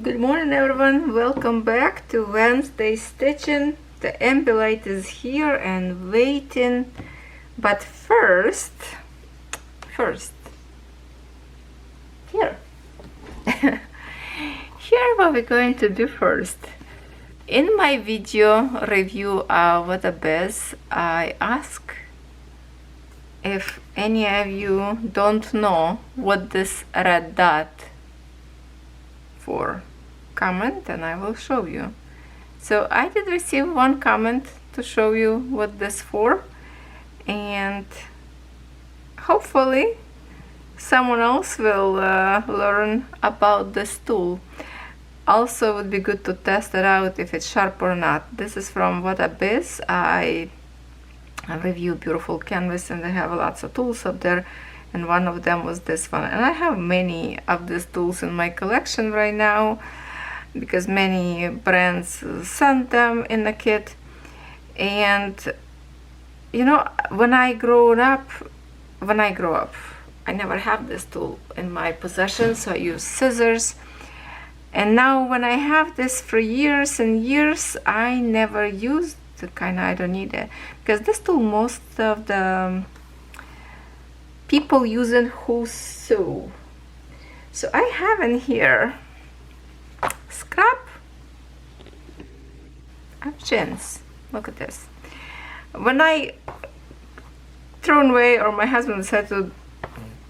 Good morning everyone, welcome back to Wednesday stitching. The Ambilight is here and waiting, but first here here what we're going to do first. In my video review of what a biz, I ask if any of you don't know what this red dot for. Comment and I will show you. So I did receive one comment to show you what this for, and hopefully someone else will learn about this tool. Also, it would be good to test it out if it's sharp or not. This is from What a Biz. I review beautiful canvas and they have lots of tools up there, and one of them was this one. And I have many of these tools in my collection right now because many brands send them in a kit. And you know, when I grow up, I never have this tool in my possession, so I use scissors. And now when I have this for years and years, I never used it. I don't need it because this tool most of the people use it who sew. So I have in here scrap of jeans. Look at this. When I thrown away, or my husband said to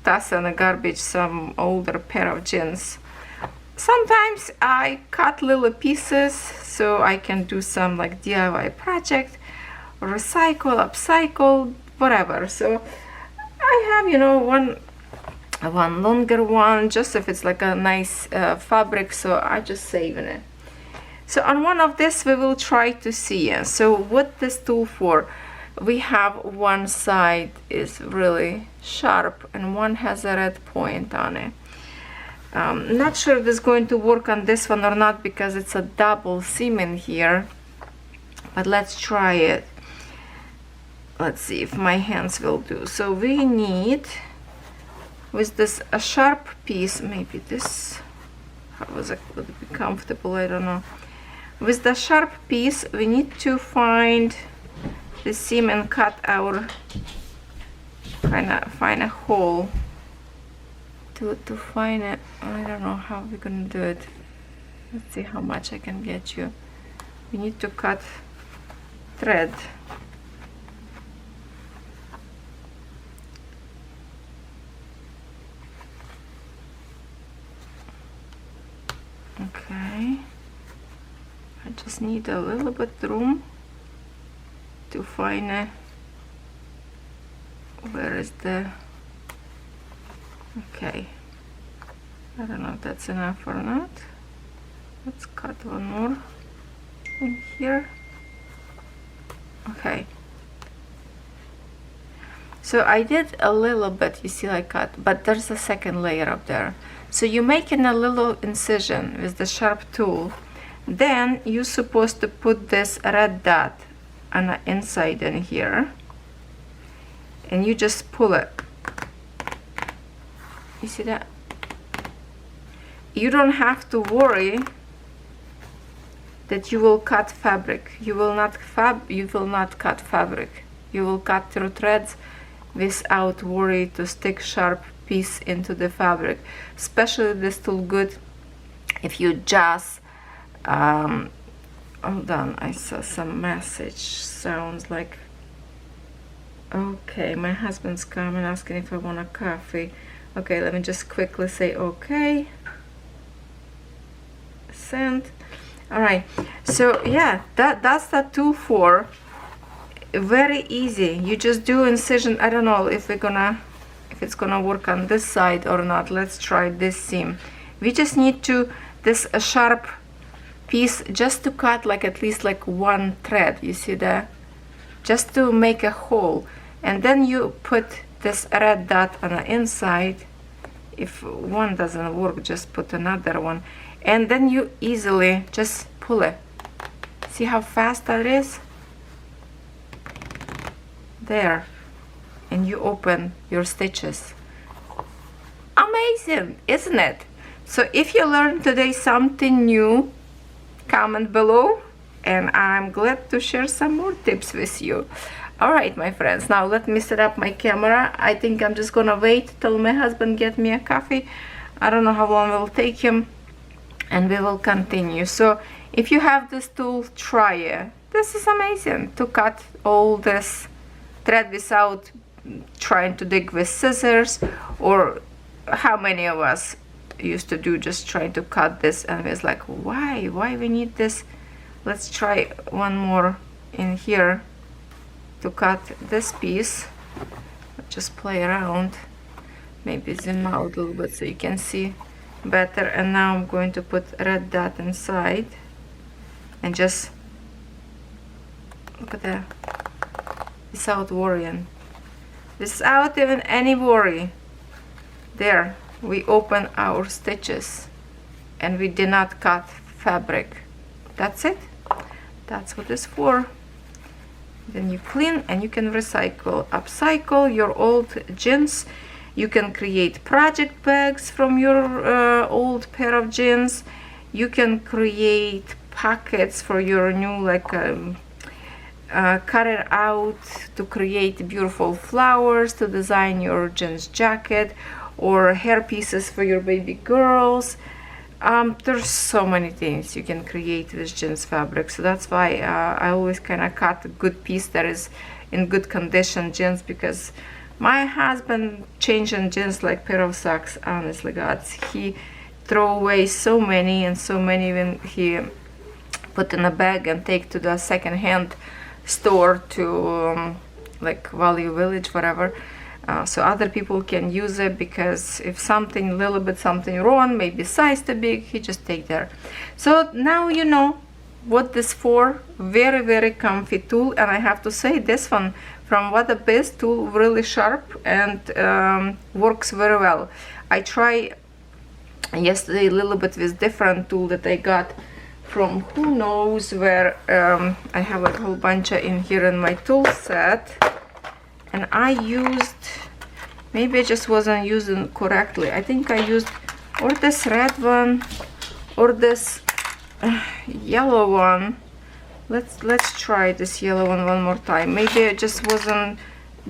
toss in the garbage some older pair of jeans, sometimes I cut little pieces so I can do some like DIY project, recycle, upcycle, whatever. So I have, you know, one longer one, just if it's like a nice fabric, so I just saving it. So on one of this we will try to see. So what this tool for? We have one side is really sharp and one has a red point on it. Not sure if this is going to work on this one or not because it's a double seam in here, but let's try it. Let's see if my hands will do. So we need, with this a sharp piece, maybe this, how was it, would it be comfortable, I don't know. With the sharp piece we need to find the seam and cut our, find a hole to find it. I don't know how we're gonna do it. Let's see how much I can get you. We need to cut thread. Okay, I just need a little bit room to find it. Where is the, okay, I don't know if that's enough or not. Let's cut one more in here. Okay, so I did a little bit, you see I cut, but there's a second layer up there. So you're making a little incision with the sharp tool. Then you're supposed to put this red dot on the inside in here, and you just pull it. You see that? You don't have to worry that you will cut fabric. You will not cut fabric. You will cut through threads without worry to stick sharp piece into the fabric. Especially this tool good if you just hold on, I saw some message, sounds like, okay, my husband's coming asking if I want a coffee. Okay, let me just quickly say okay, send. All right, so yeah, that's the tool for. Very easy. You just do incision. I don't know if it's gonna work on this side or not. Let's try this seam. We just need to a sharp piece just to cut like at least like one thread. You see that? Just to make a hole, and then you put this red dot on the inside. If one doesn't work, just put another one, and then you easily just pull it. See how fast that is? There, and you open your stitches. Amazing, isn't it? So if you learned today something new, comment below, and I'm glad to share some more tips with you. All right, my friends, now let me set up my camera. I think I'm just gonna wait till my husband get me a coffee. I don't know how long it will take him, and we will continue. So if you have this tool, try it. This is amazing to cut all this thread without trying to dig with scissors, or how many of us used to do, just trying to cut this, and it's like, why we need this? Let's try one more in here to cut this piece. Just play around, maybe zoom out a little bit so you can see better. And now I'm going to put red dot inside and just look at that, without worrying, without even any worry. There, we open our stitches and we did not cut fabric. That's it. That's what it's for. Then you clean and you can recycle, upcycle your old jeans. You can create project bags from your old pair of jeans. You can create pockets for your new, like cut it out to create beautiful flowers to design your jeans jacket, or hair pieces for your baby girls. There's so many things you can create with jeans fabric, so that's why I always kind of cut a good piece that is in good condition jeans, because my husband changing jeans like pair of socks, honestly, God, he throw away so many when he put in a bag and take to the second-hand store to like Value Village, whatever. So other people can use it, because if something, little bit something wrong, maybe size too big, he just take there. So now you know what this for. Very comfy tool, and I have to say this one from WIP is tool really sharp and works very well. I try yesterday a little bit with different tool that I got from who knows where. I have a whole bunch in here in my tool set. And I used, maybe I just wasn't using correctly. I think I used or this red one or this yellow one. Let's try this yellow one more time. Maybe I just wasn't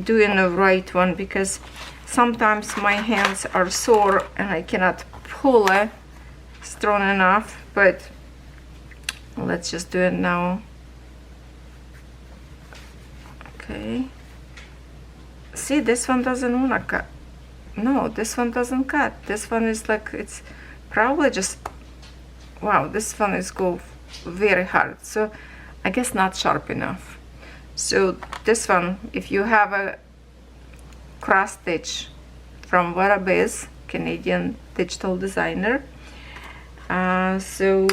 doing the right one, because sometimes my hands are sore and I cannot pull it strong enough. But let's just do it now. Okay. See, this one doesn't want to cut. No, this one doesn't cut. This one is like, it's probably just, wow, this one is go very hard. So I guess not sharp enough. So this one, if you have a cross stitch from WIP is, Canadian digital designer. So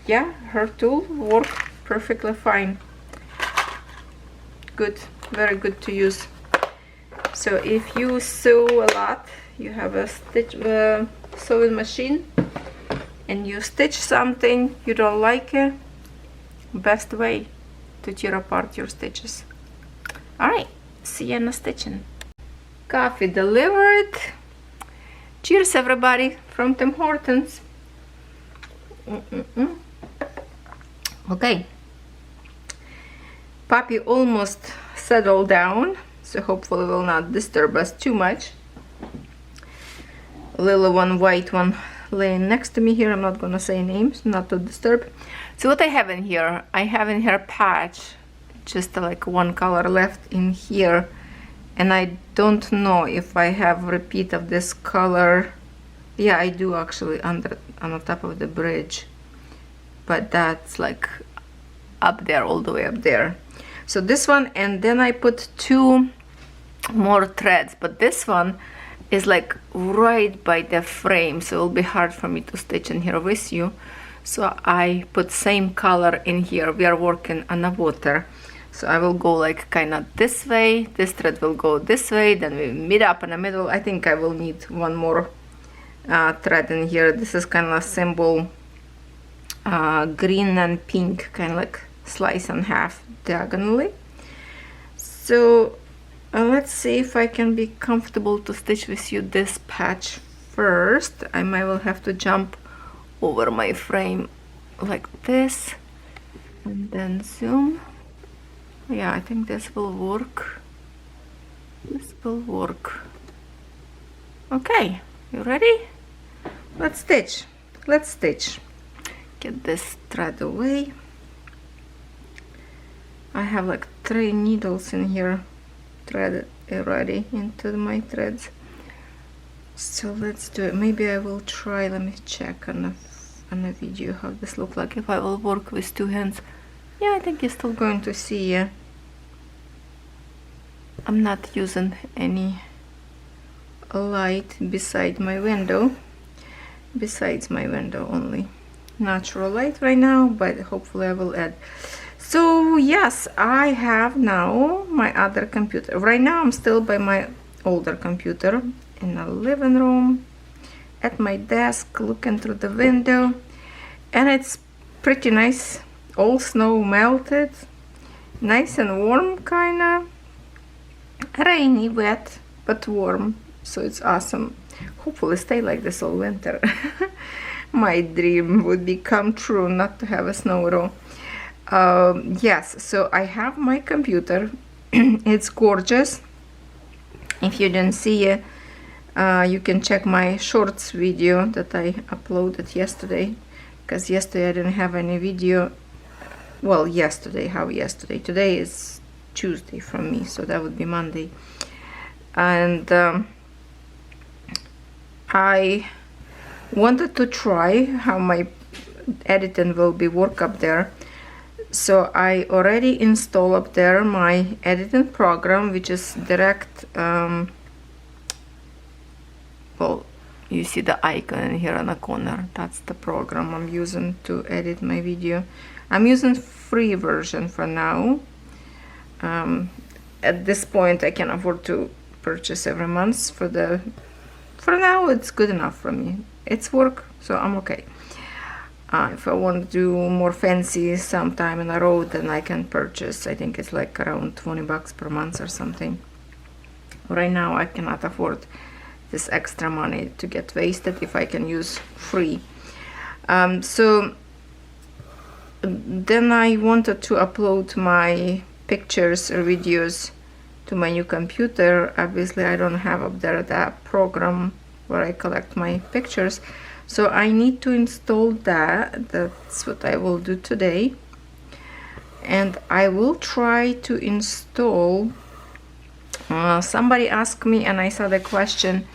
yeah, her tool worked perfectly fine. Good, very good to use. So if you sew a lot, you have a stitch sewing machine, and you stitch something you don't like it, best way to tear apart your stitches. All right, see you in the stitching. Coffee delivered. Cheers, everybody, from Tim Hortons. Okay, puppy almost settled down, so hopefully will not disturb us too much. Little one, white one, laying next to me here. I'm not gonna say names, not to disturb. So what I have in here, I have in here a patch, just like one color left in here, and I don't know if I have repeat of this color. Yeah, I do actually, on the top of the bridge, but that's like up there, all the way up there. So this one, and then I put two more threads, but this one is like right by the frame, so it'll be hard for me to stitch in here with you. So I put same color in here. We are working on the water, so I will go like kind of this way, this thread will go this way, then we meet up in the middle. I think I will need one more thread in here. This is kind of symbol green and pink, kind of like slice in half diagonally. So let's see if I can be comfortable to stitch with you this patch first I might will have to jump over my frame like this and then zoom. Yeah, I think this will work. This will work. Okay, you ready? Let's stitch. Let's stitch. Get this thread away. I have like 3 needles in here threaded already into my threads. So let's do it. Maybe I will try. Let me check on a video how this looks like if I will work with 2 hands. Yeah, I think you're still going to see. I'm not using any light beside my window. Besides my window, only natural light right now, but hopefully I will add. So yes, I have now my other computer. Right now I'm still by my older computer in the living room at my desk looking through the window, and it's pretty nice. All snow melted, nice and warm, kinda rainy, wet, but warm, so it's awesome. Hopefully stay like this all winter. My dream would be come true, not to have a snow at all. Yes, so I have my computer. It's gorgeous. If you didn't see it, you can check my shorts video that I uploaded yesterday, because yesterday I didn't have any video. Well, yesterday, how yesterday? Today is Tuesday from me, so that would be Monday. And I wanted to try how my editing will be work up there. So I already installed up there my editing program, which is direct, well, you see the icon in here in the corner. That's the program I'm using to edit my video. I'm using free version for now. At this point I can afford to purchase every month. For now it's good enough for me. It's work, so I'm okay. If I want to do more fancy sometime in a row, then I can purchase. I think it's like around 20 bucks per month or something. Right now I cannot afford this extra money to get wasted if I can use free. So then I wanted to upload my pictures or videos to my new computer. Obviously I don't have up there that program where I collect my pictures, so I need to install that. That's what I will do today, and I will try to install, somebody asked me, and I saw the question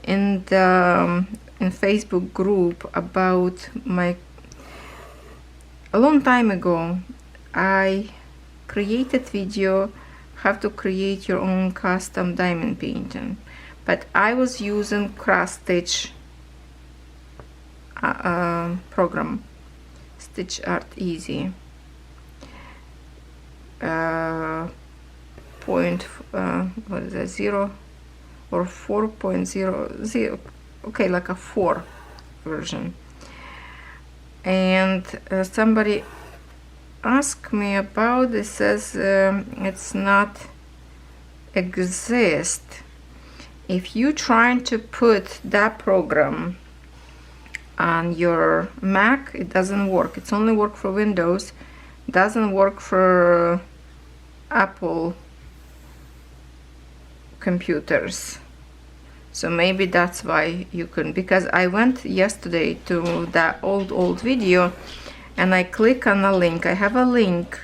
in the Facebook group about my, a long time ago I created video how to create your own custom diamond painting, but I was using cross stitch program, Stitch Art Easy, what is that, 0 or 4.00, okay, like a 4 version. And somebody asked me about this, says it's not exist. If you trying to put that program on your Mac, it doesn't work. It's only work for Windows, doesn't work for Apple computers. So maybe that's why you couldn't, because I went yesterday to that old video and I click on a link. I have a link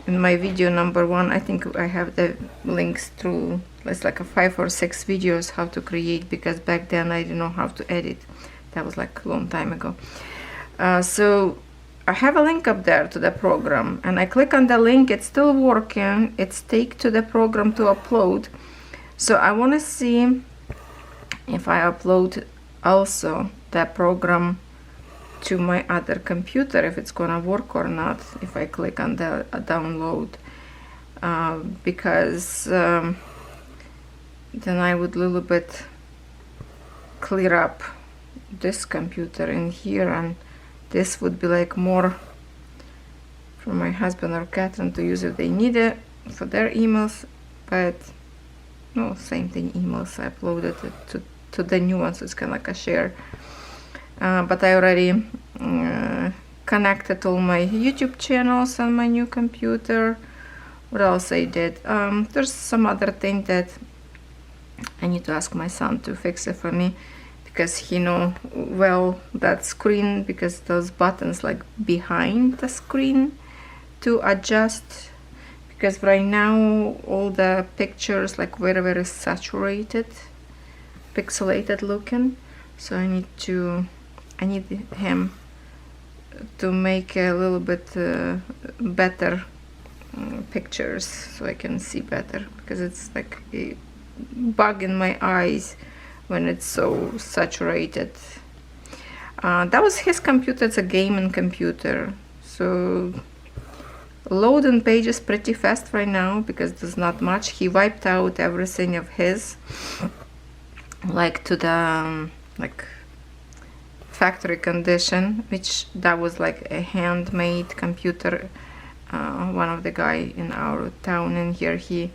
in my video number 1. I think I have the links through, it's like a 5 or 6 videos how to create, because back then I didn't know how to edit. That was like a long time ago. So I have a link up there to the program, and I click on the link. It's still working. It's take to the program to upload. So I want to see if I upload also that program to my other computer, if it's gonna work or not, if I click on the download, because then I would a little bit clear up this computer in here, and this would be like more for my husband or Catherine to use if they need it for their emails. But no, same thing, emails. I uploaded it to the new one, so it's kind of like a share. But I already connected all my YouTube channels on my new computer. What else I did? There's some other thing that I need to ask my son to fix it for me, because he know well that screen, because those buttons like behind the screen to adjust, because right now all the pictures like very saturated, pixelated looking. So I need him to make a little bit better pictures, so I can see better, because it's like a bug in my eyes when it's so saturated. That was his computer. It's a gaming computer, so loading pages pretty fast right now because there's not much. He wiped out everything of his, like to the like factory condition, which that was like a handmade computer. One of the guy in our town in here, he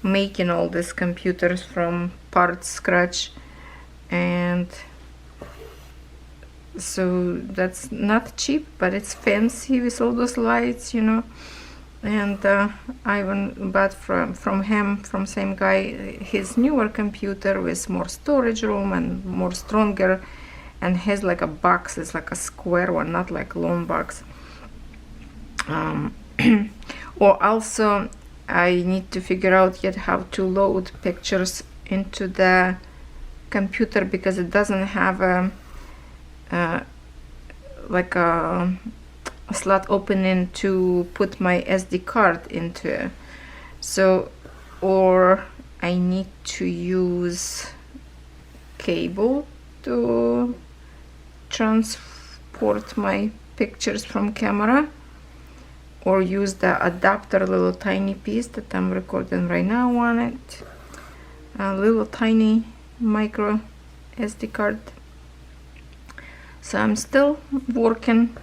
making all these computers from parts scratch, and so that's not cheap, but it's fancy with all those lights, you know. And I bought from him, from same guy, his newer computer with more storage room and more stronger, and has like a box. It's like a square one, not like long box. Or also I need to figure out yet how to load pictures into the computer, because it doesn't have a like a slot opening to put my SD card into. So, or I need to use cable to transport my pictures from camera, or use the adapter, little tiny piece that I'm recording right now on it, a little tiny micro SD card. So I'm still working.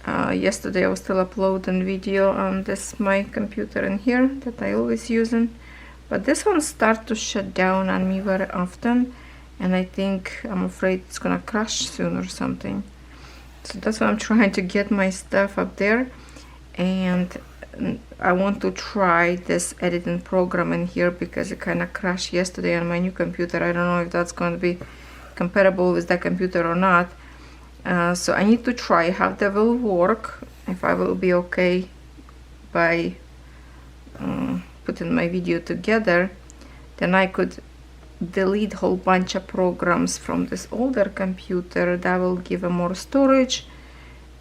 Yesterday I was still uploading video on this my computer in here that I always using, but this one start to shut down on me very often, and I think I'm afraid it's gonna crash soon or something. So that's why I'm trying to get my stuff up there, and I want to try this editing program in here because it kind of crashed yesterday on my new computer. I don't know if that's going to be compatible with that computer or not. So I need to try how that will work, if I will be okay by putting my video together. Then I could delete a whole bunch of programs from this older computer that will give a more storage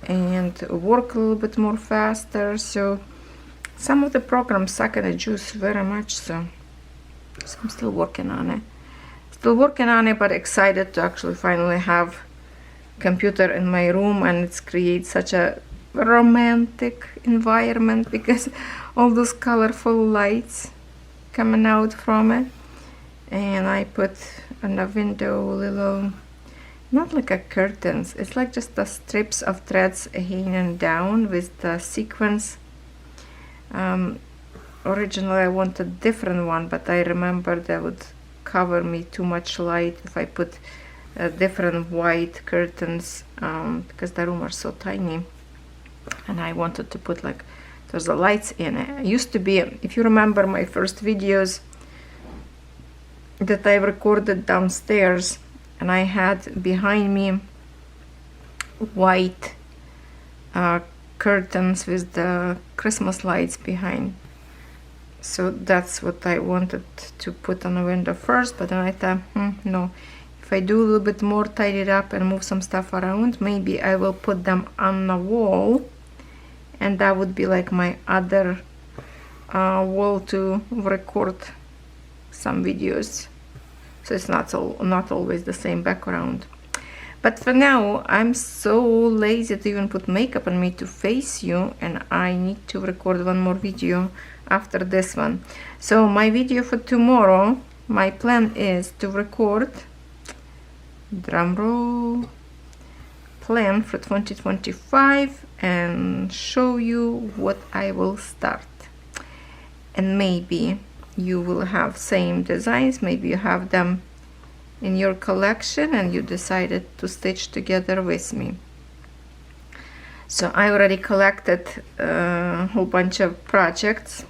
and work a little bit more faster. So some of the programs suck at the juice very much, so I'm still working on it. But excited to actually finally have computer in my room, and it's creates such a romantic environment because all those colorful lights coming out from it. And I put on the window little, not like a curtains, it's like just the strips of threads hanging down with the sequins. Originally I wanted a different one, but I remember that would cover me too much light if I put different white curtains, because the room are so tiny, and I wanted to put like there's the lights in it. It used to be, if you remember my first videos that I recorded downstairs, and I had behind me white curtains with the Christmas lights behind. So that's what I wanted to put on the window first, but then I thought, no, if I do a little bit more, tidy it up and move some stuff around, maybe I will put them on the wall, and that would be like my other wall to record some videos. So it's not always the same background. But for now, I'm so lazy to even put makeup on me to face you, and I need to record one more video after this one. So my video for tomorrow, my plan is to record, drum roll, plan for 2025 and show you what I will start. And maybe you will have same designs, maybe you have them in your collection and you decided to stitch together with me. So I already collected a whole bunch of projects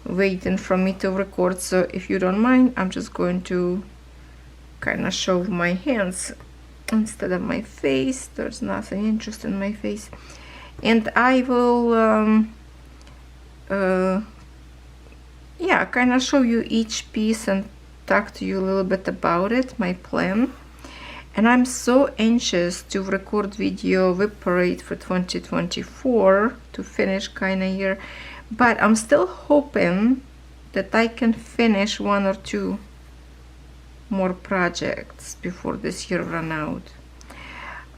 waiting for me to record. So if you don't mind, I'm just going to kind of show my hands instead of my face. There's nothing interesting in my face. And I will yeah, kind of show you each piece and talk to you a little bit about it, my plan. And I'm so anxious to record video WIP Parade for 2024 to finish kind of here, but I'm still hoping that I can finish 1 or 2 more projects before this year run out.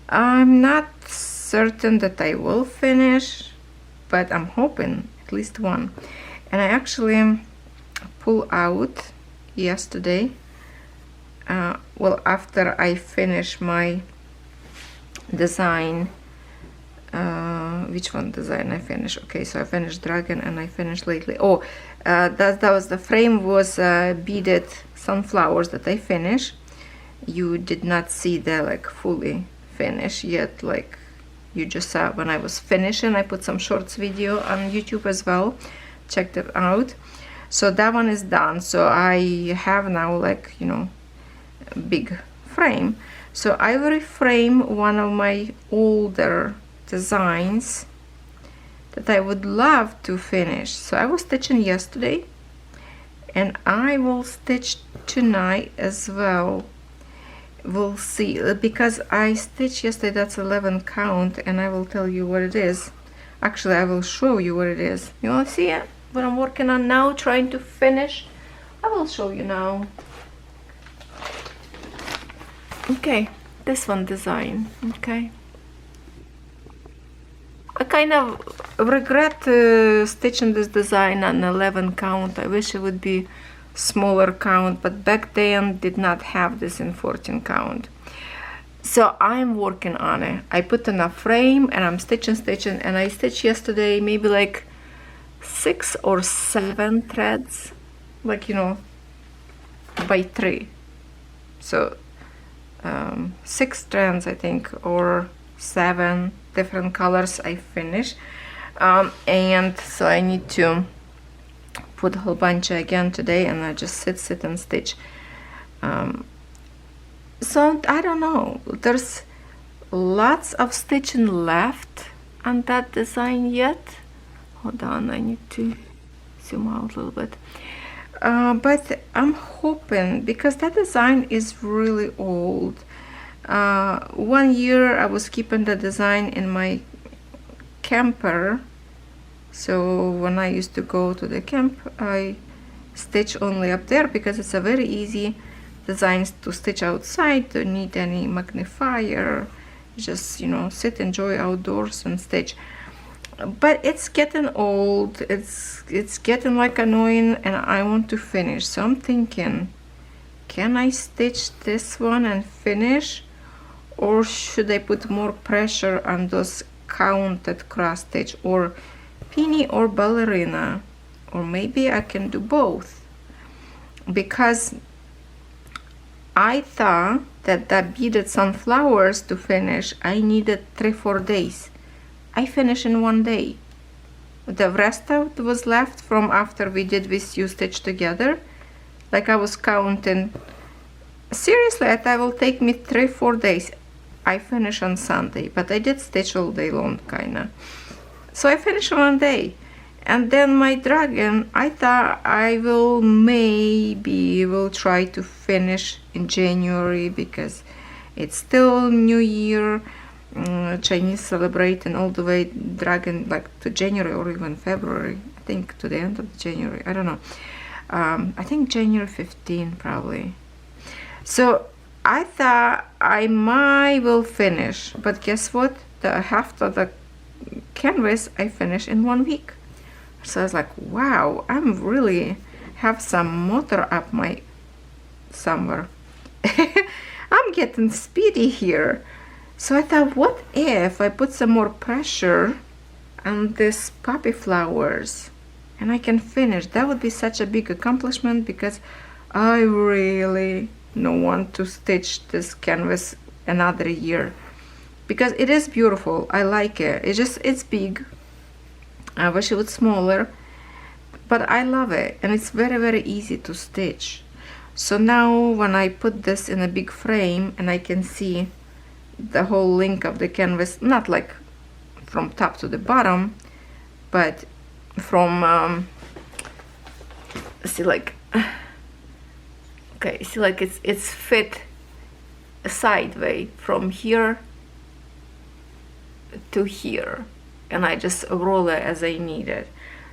I'm not certain that I will finish, but I'm hoping at least 1. And I actually pulled out yesterday, well, after I finish my design. Which one design I finished? Okay, so I finished dragon and I finished lately. Oh, that was the frame was beaded sunflowers that I finished. You did not see the like fully finished yet, like you just saw when I was finishing. I put some shorts video on YouTube as well, check it out. So that one is done. So I have now, like, you know, a big frame. So I will reframe one of my older designs that I would love to finish. So I was stitching yesterday and I will stitch tonight as well. We'll see, because I stitched yesterday, that's 11 count, and I will tell you what it is. Actually, I will show you what it is. You want to see it? What I'm working on now, trying to finish. I will show you now. Okay, this one design. Okay, I kind of regret stitching this design on 11 count. I wish it would be smaller count, but back then did not have this in 14 count. So I'm working on it. I put in a frame and I'm stitching, and I stitched yesterday maybe like 6 or 7 threads, like, you know, by 3. So 6 strands, I think, or 7 different colors I finished. And so I need to put a whole bunch again today, and I just sit and stitch. So I don't know, there's lots of stitching left on that design yet. Hold on, I need to zoom out a little bit. But I'm hoping, because that design is really old. 1 year I was keeping the design in my camper. So when I used to go to the camp, I stitch only up there because it's a very easy design to stitch outside. Don't need any magnifier. Just, you know, sit, enjoy outdoors and stitch. But it's getting old. It's getting like annoying, and I want to finish. So I'm thinking, can I stitch this one and finish, or should I put more pressure on those counted cross stitch, or penny or ballerina, or maybe I can do both? Because I thought that the beaded sunflowers to finish I needed 3-4 days. I finished in 1 day. The rest of it was left from after we did this you stitch together. Like I was counting. Seriously, I thought it will take me 3-4 days. I finished on Sunday, but I did stitch all day long, kinda. So I finished in 1 day. And then my dragon, I thought I will try to finish in January, because it's still New Year. Chinese celebrating all the way dragon like to January or even February. I think to the end of January. I don't know. I think January 15 probably. So I thought I might will finish, but guess what? The half of the canvas I finished in 1 week. So I was like, wow, I'm really have some motor up my somewhere. I'm getting speedy here. So I thought, what if I put some more pressure on this poppy flowers and I can finish? That would be such a big accomplishment, because I really no want to stitch this canvas another year, because it is beautiful. I like it. It's big. I wish it was smaller, but I love it, and it's very, very easy to stitch. So now when I put this in a big frame and I can see the whole length of the canvas, not like from top to the bottom, but from see, like, okay, see, like it's fit sideways from here to here, and I just roll it as I need it.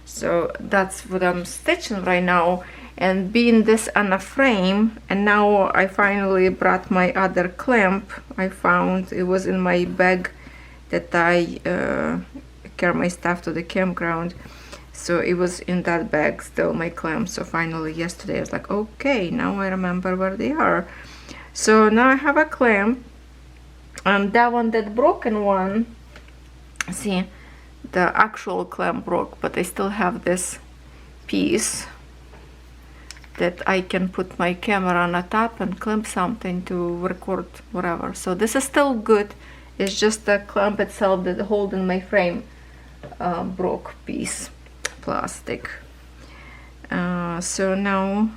So that's what I'm stitching right now. And being this on a frame, and now I finally brought my other clamp. I found it was in my bag that I carry my stuff to the campground, so it was in that bag still, my clamp. So finally yesterday I was like, okay, now I remember where they are. So now I have a clamp, and that one, that broken one, see, the actual clamp broke, but I still have this piece that I can put my camera on the top and clamp something to record whatever. So this is still good. It's just the clamp itself that holding my frame broke piece, plastic. So now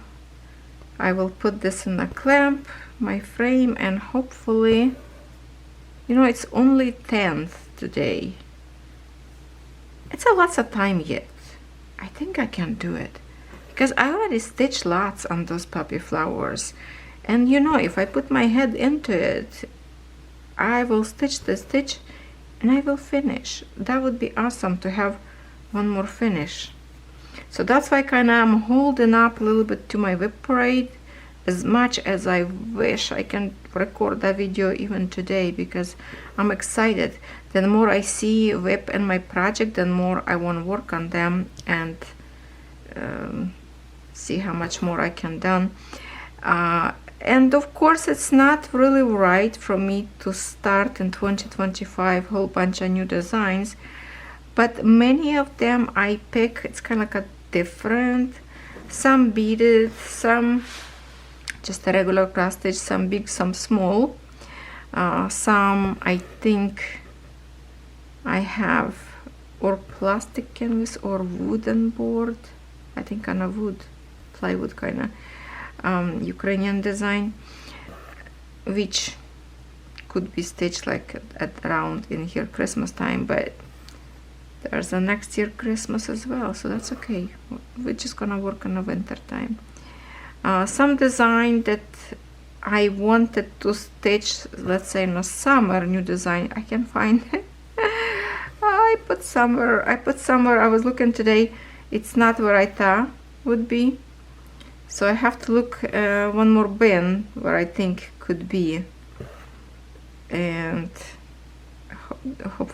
I will put this in the clamp, my frame, and hopefully, you know, it's only 10th today. It's a lots of time yet. I think I can do it, because I already stitched lots on those puppy flowers. And you know, if I put my head into it, I will stitch the stitch and I will finish. That would be awesome to have one more finish. So that's why kind of I'm holding up a little bit to my WIP parade, as much as I wish I can record that video even today, because I'm excited. The more I see WIP in my project, the more I want to work on them and see how much more I can done. And of course, it's not really right for me to start in 2025 a whole bunch of new designs, but many of them I pick, it's kind of like a different, some beaded, some just a regular cross stitch, some big, some small, some I think I have or plastic canvas or wooden board, I think on a wood, plywood kind of Ukrainian design, which could be stitched like at around in here Christmas time, but there's a next year Christmas as well, so that's okay. We're just gonna work on the winter time. Some design that I wanted to stitch, let's say in the summer, new design, I can find it. I put summer, I was looking today, it's not where I thought would be. So I have to look one more bin where I think could be, and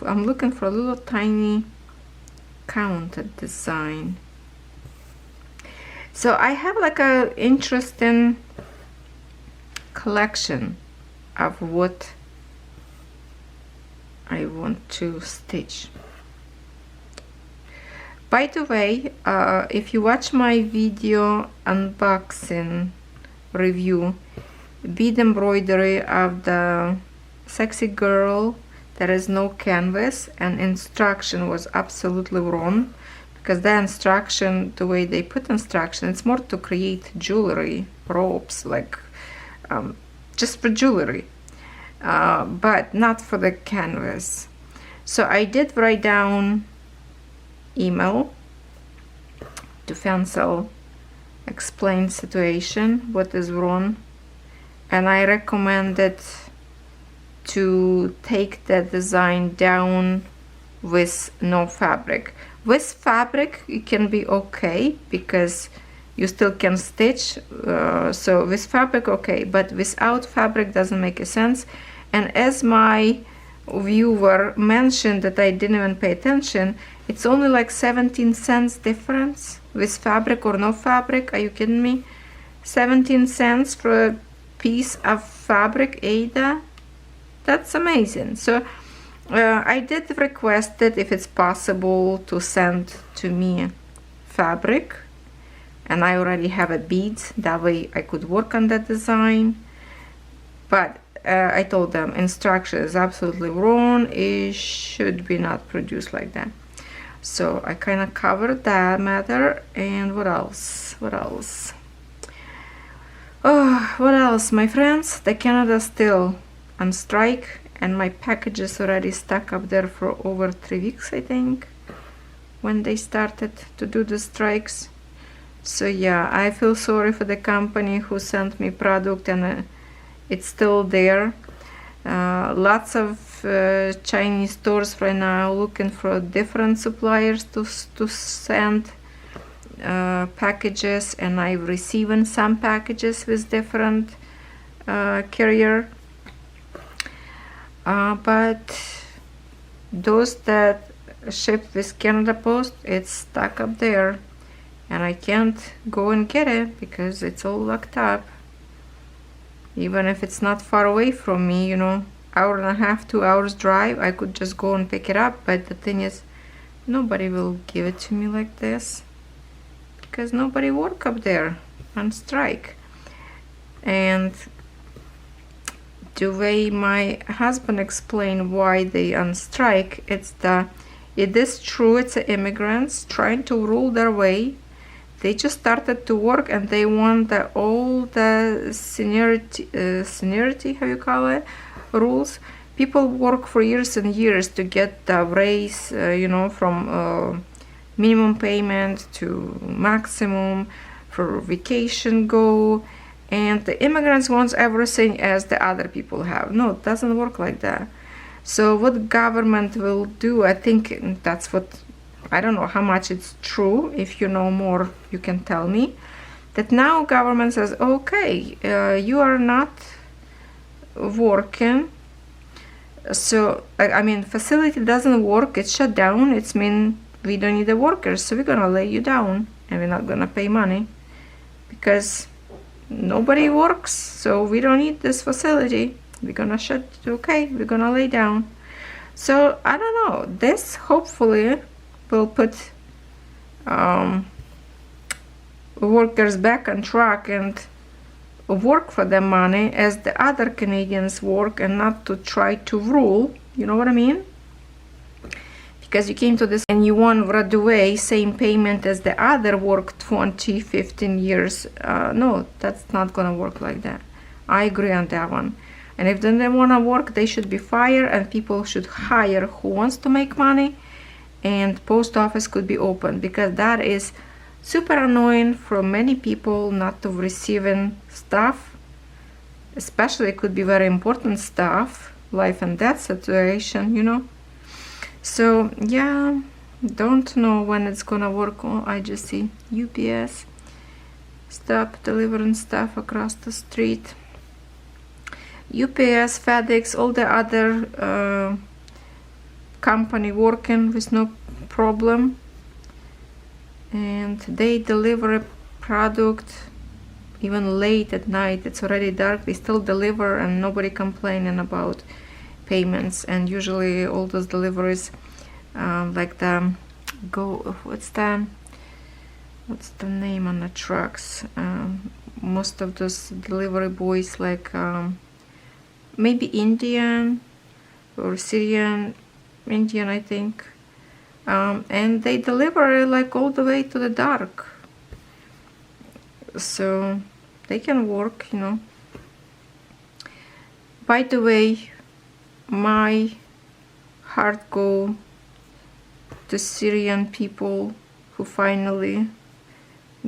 I'm looking for a little tiny counted design. So I have like a interesting collection of what I want to stitch. By the way, if you watch my video unboxing review, bead embroidery of the sexy girl, there is no canvas, and instruction was absolutely wrong, because the instruction, the way they put instruction, it's more to create jewelry, ropes, like just for jewelry, but not for the canvas. So I did write down email to FANSELLS, explain situation, what is wrong, and I recommended to take the design down with no fabric. With fabric it can be okay, because you still can stitch, so with fabric okay, but without fabric doesn't make a sense. And as my viewer mentioned that I didn't even pay attention, it's only like 17 cents difference with fabric or no fabric. Are you kidding me? 17 cents for a piece of fabric, Ada? That's amazing. So I did request that if it's possible to send to me fabric, and I already have a bead. That way I could work on that design. But I told them instruction is absolutely wrong. It should be not produced like that. So I kind of covered that matter. And what else? What else? Oh, what else, my friends? The Canada still on strike, and my package is already stuck up there for over 3 weeks, I think, when they started to do the strikes. So yeah, I feel sorry for the company who sent me product, and it's still there. Lots of Chinese stores right now looking for different suppliers to send packages, and I've received some packages with different carrier, but those that ship with Canada Post, it's stuck up there, and I can't go and get it because it's all locked up. Even if it's not far away from me, you know, hour and a half, 2 hours drive, I could just go and pick it up. But the thing is, nobody will give it to me like this because nobody work up there on strike. And the way my husband explained why they on strike, it is true, it's the immigrants trying to rule their way. They just started to work, and they want all the seniority, how you call it, rules. People work for years and years to get the raise, you know, from minimum payment to maximum, for vacation go, and the immigrants wants everything as the other people have. No, it doesn't work like that. So what government will do, I think that's what, I don't know how much it's true. If you know more, you can tell me. That now government says, okay, you are not working. So, I mean, facility doesn't work, it's shut down. It's mean we don't need the workers, so we're gonna lay you down, and we're not gonna pay money because nobody works, so we don't need this facility. We're gonna we're gonna lay down. So, I don't know, this hopefully will put workers back on track and work for their money as the other Canadians work, and not to try to rule, you know what I mean? Because you came to this and you want right away same payment as the other worked 20, 15 years. No, that's not gonna work like that. I agree on that one. And if they want to work, they should be fired, and people should hire who wants to make money, and post office could be open, because that is super annoying for many people not to receiving stuff, especially it could be very important stuff, life and death situation, you know. So yeah, don't know when it's gonna work. Oh, I just see UPS stop delivering stuff across the street. UPS, FedEx, all the other company working with no problem, and they deliver a product even late at night. It's already dark, they still deliver, and nobody complaining about payments. And usually all those deliveries, like the what's the name on the trucks, most of those delivery boys, like maybe Indian or Syrian, Indian I think, and they deliver like all the way to the dark, so they can work, you know. By the way, my heart go to Syrian people who finally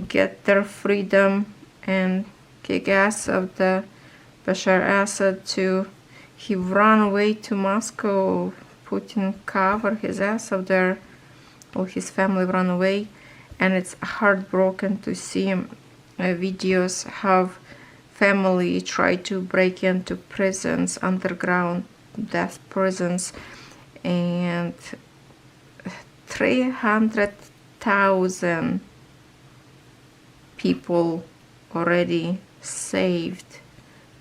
get their freedom and kick ass of the Bashar Assad. He ran away to Moscow. Putin covered his ass up there. All his family ran away, and it's heartbroken to see videos how family try to break into prisons, underground death prisons, and 300,000 people already saved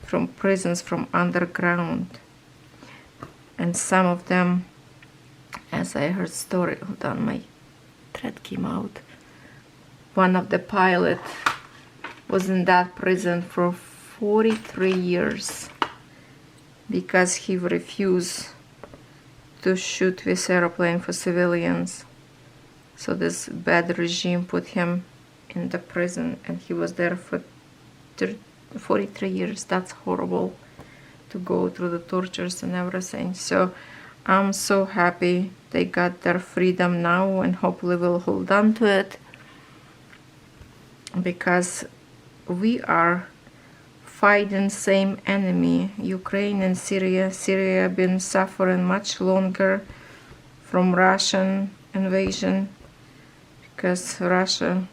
from prisons, from underground. And some of them, as I heard story, hold on, my thread came out. one of the pilot was in that prison for 43 years because he refused to shoot this airplane for civilians. So this bad regime put him in the prison, and he was there for 43 years. That's horrible, to go through the tortures and everything. So I'm so happy they got their freedom now, and hopefully we'll hold on to it, because we are fighting same enemy, Ukraine and Syria. Syria been suffering much longer from Russian invasion because Russia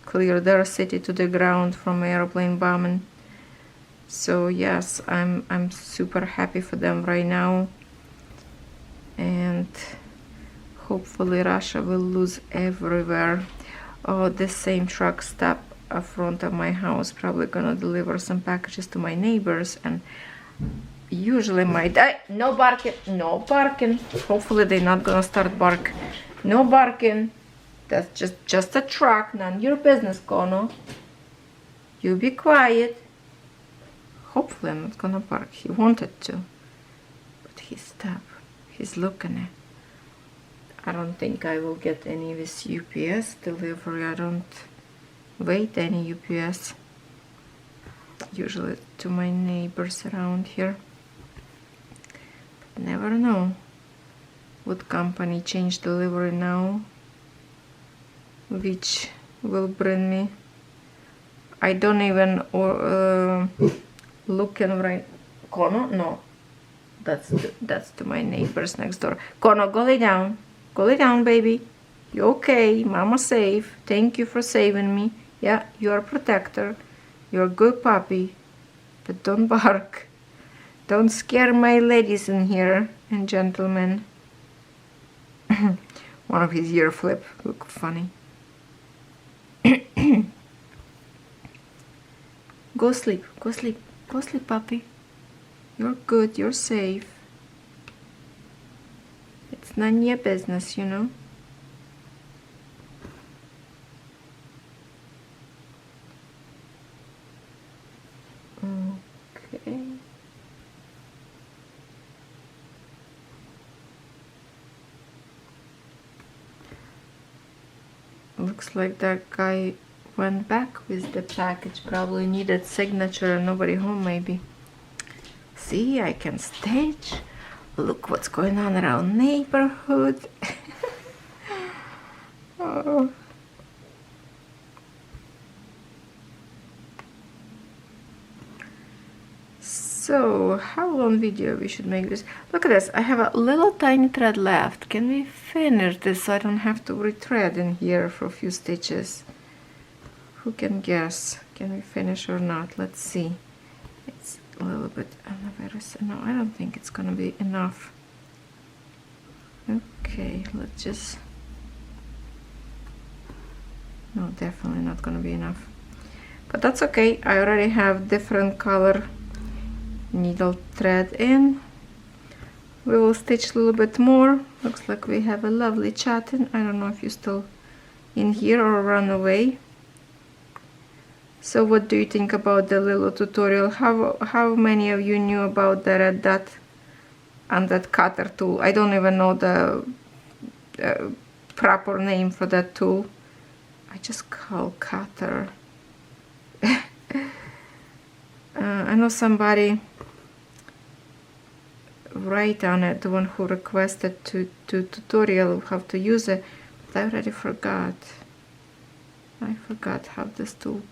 cleared their city to the ground from airplane bombing. So yes, I'm super happy for them right now, and hopefully Russia will lose everywhere. Oh, this same truck stopped in front of my house, probably gonna deliver some packages to my neighbors, and usually my no barking, no barking. Hopefully they're not gonna start bark. No barking. That's just a truck, none of your business, Kono. You be quiet. Hopefully I'm not gonna bark. He wanted to, but he stopped. He's looking at. I don't think I will get any of this UPS delivery. I don't wait any UPS. Usually to my neighbors around here. But never know what company changed delivery now, which will bring me. I don't even looking right. Kono, no, that's to my neighbors next door. Kono, go lay down. Go lay down, baby. You okay? Mama's safe. Thank you for saving me. Yeah, you're a protector. You're a good puppy. But don't bark. Don't scare my ladies in here and gentlemen. One of his ear flip. Look funny. Go sleep. Go sleep. Go sleep, puppy. You're good. You're safe. It's none of your business, you know. Okay. Looks like that guy went back with the package. Probably needed signature and nobody home, maybe. See, I can stitch. Look what's going on around neighborhood. Oh. So, how long video we should make this? Look at this. I have a little tiny thread left. Can we finish this so I don't have to rethread in here for a few stitches? Who can guess? Can we finish or not? Let's see. It's a little bit no, I don't think it's gonna be enough. Okay, let's just, no, definitely not gonna be enough, but that's okay. I already have different color needle thread in. We will stitch a little bit more. Looks like we have a lovely chatting. I don't know if you're still in here or run away. So what do you think about the little tutorial? How many of you knew about the red dot and that cutter tool? I don't even know the proper name for that tool. I just call cutter. I know somebody write on it, the one who requested to tutorial how to use it, but I already forgot. I forgot how this tool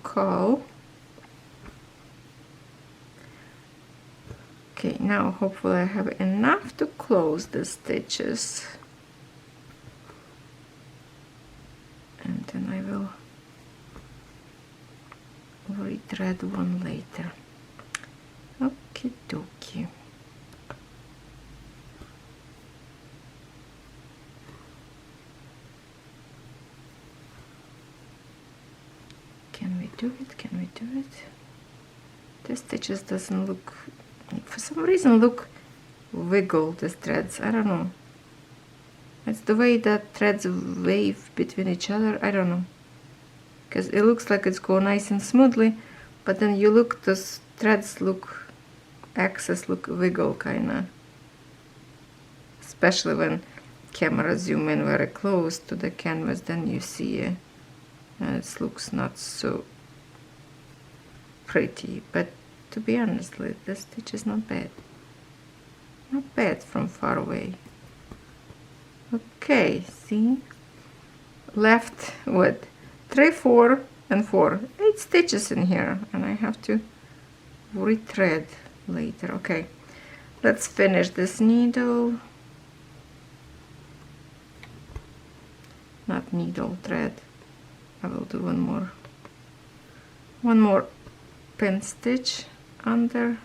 call. Okay, now hopefully I have enough to close the stitches, and then I will rethread one later. Okie dokie. Can we do it? Can we do it? The stitches doesn't look, for some reason look wiggle, the threads. I don't know. It's the way that threads wave between each other. I don't know, because it looks like it's going nice and smoothly, but then you look, those threads look, axes look wiggle kinda, especially when camera zoom in very close to the canvas. Then you see it looks not so pretty, but to be honest, the stitch is not bad. Not bad from far away. Okay, see? Left what? 3, 4, and 4. 8 stitches in here, and I have to rethread later. Okay, let's finish this needle. Not needle, thread. I will do one more pin stitch under.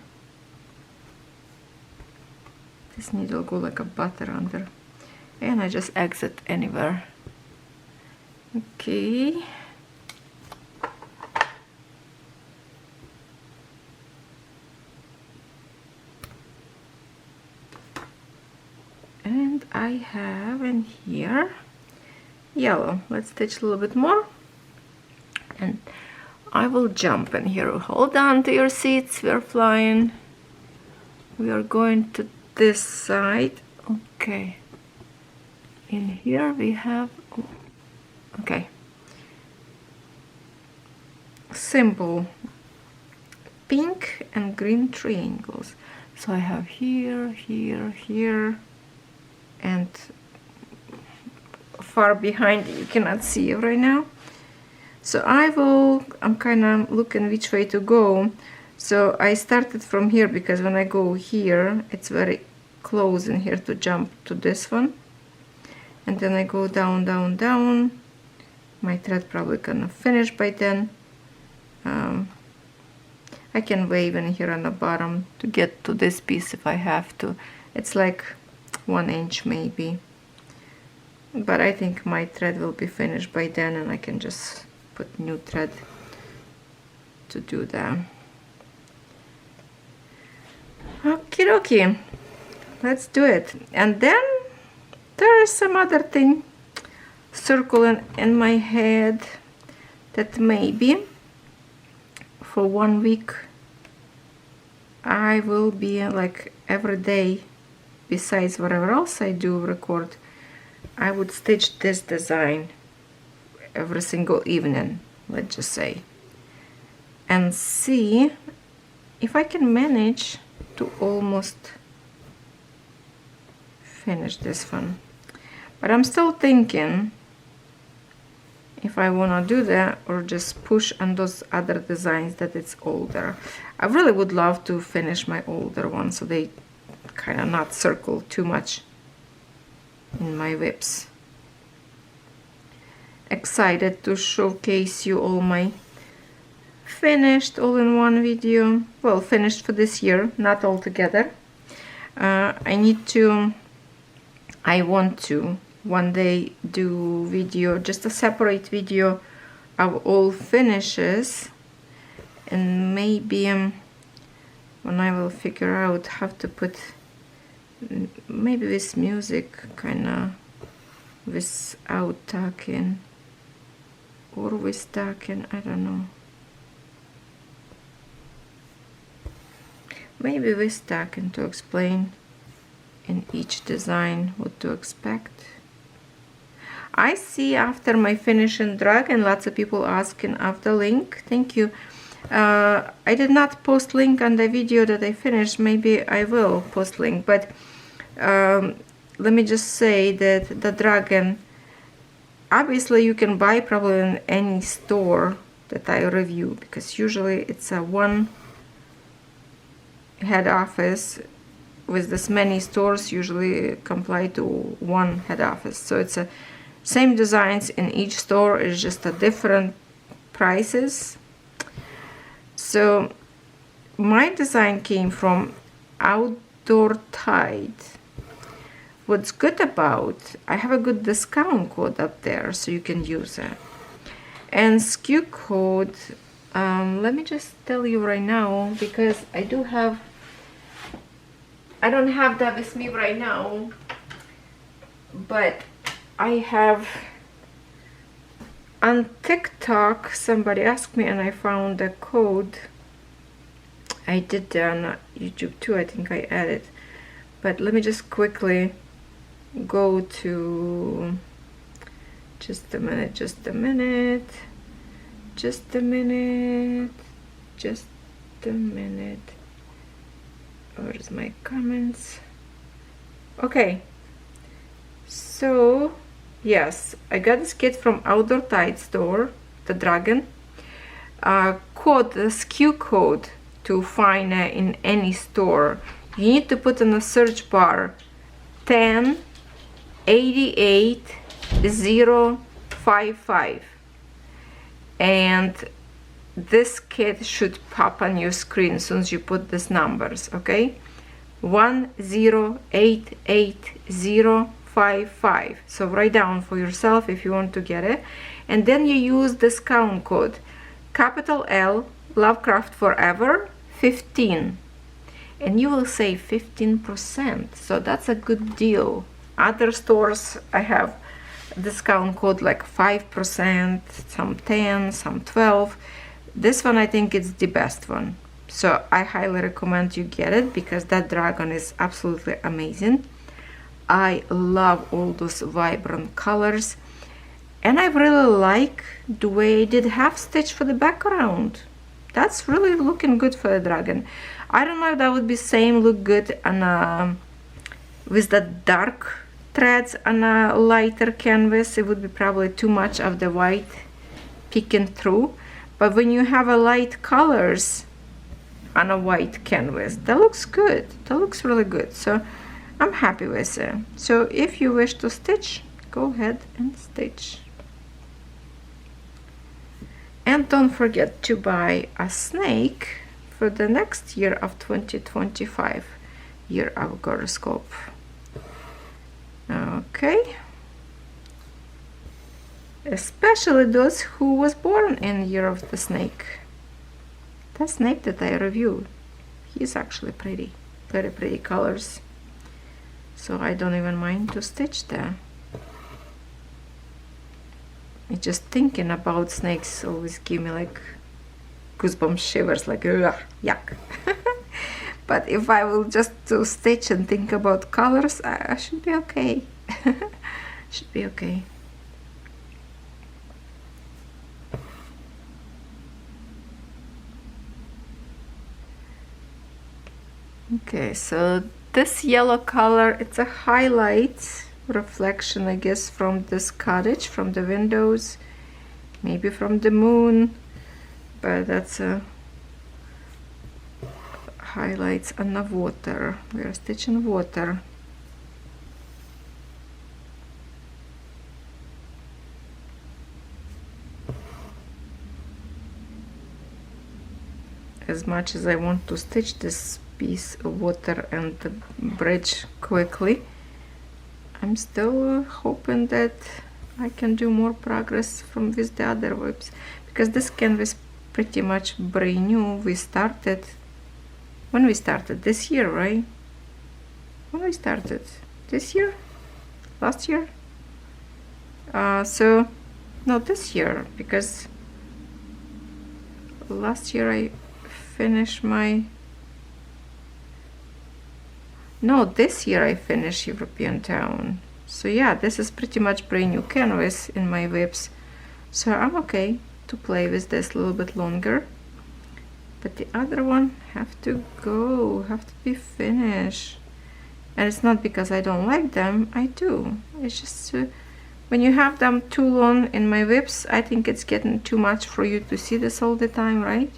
This needle go like a butter under, and I just exit anywhere. Okay. And I have in here yellow. Let's stitch a little bit more, and I will jump in here. Hold on to your seats, we're flying. We are going to this side. Okay, in here we have, okay, simple pink and green triangles. So I have here, here, here, and far behind you cannot see it right now. So I'm kind of looking which way to go. So I started from here because when I go here, it's very close in here to jump to this one. And then I go down, down, down. My thread probably gonna finish by then. I can wave in here on the bottom to get to this piece if I have to. It's like 1 inch maybe. But I think my thread will be finished by then, and I can just put new thread to do that. Okie dokie, let's do it. And then there is some other thing circling in my head that maybe for 1 week I will be like every day, besides whatever else I do record, I would stitch this design every single evening, let's just say, and see if I can manage to almost finish this one. But I'm still thinking if I want to do that or just push on those other designs that it's older. I really would love to finish my older ones so they kind of not circle too much in my WIPs. Excited to showcase you all my finished all-in-one video. Well, finished for this year, not all together. I want to one day do video, just a separate video of all finishes, and maybe when I will figure out how to put, maybe with music, kind of without tacking or with tacking, I don't know. Maybe with tacking to explain in each design what to expect. I see after my finishing drag, and lots of people asking after link. Thank you. I did not post link on the video that I finished. Maybe I will post link, but let me just say that the dragon, obviously you can buy probably in any store that I review, because usually it's a one head office. With this many stores, usually comply to one head office, so it's a same designs in each store, is just a different prices. So my design came from ARTDOT. What's good about, I have a good discount code up there, so you can use it. And SKU code, let me just tell you right now, because I don't have that with me right now. but I have on TikTok, somebody asked me and I found a code. I did on YouTube too, I think I added, but let me just quickly go to, just a minute, just a minute, just a minute, just a minute. Where's my comments? Okay, so yes, I got this kit from Outdoor Tide store, the dragon. Code, the SKU code to find in any store. You need to put in the search bar 1088055, and this kit should pop on your screen as soon as you put these numbers. Okay, 1088055. So write down for yourself if you want to get it, and then you use discount code capital L Lovecraftforever 15, and you will save 15%. So that's a good deal. Other stores I have discount code like 5%, some 10, some 12. This one I think it's the best one, so I highly recommend you get it because that dragon is absolutely amazing. I love all those vibrant colors, and I really like the way it did half stitch for the background. That's really looking good for the dragon. I don't know if that would be same look good on with the dark threads on a lighter canvas. It would be probably too much of the white peeking through, but when you have a light colors on a white canvas, that looks good. That looks really good, so I'm happy with it. So if you wish to stitch, go ahead and stitch. And don't forget to buy a snake for the next year of 2025, year of horoscope. Okay, especially those who was born in year of the snake. The snake that I reviewed, he's actually pretty, very pretty colors. So I don't even mind to stitch there. Just thinking about snakes always give me like goosebumps, shivers, like yuck. But if I will just to stitch and think about colors, I should be okay. Should be okay. Okay, so this yellow color, it's a highlight reflection, I guess, from this cottage, from the windows, maybe from the moon, but that's a highlights on the water. We are stitching water. As much as I want to stitch this piece of water and the bridge quickly, I'm still hoping that I can do more progress from with the other WIPs, because this canvas pretty much brand new. We started, when we started this year, right? When we started this year, last year, so no, this year, because last year I finished my, no, this year I finished European Town. So yeah, this is pretty much brand new canvas in my WIPs, so I'm okay to play with this a little bit longer. But the other one have to go, have to be finished. And it's not because I don't like them, I do. It's just when you have them too long in my WIPs, I think it's getting too much for you to see this all the time, right?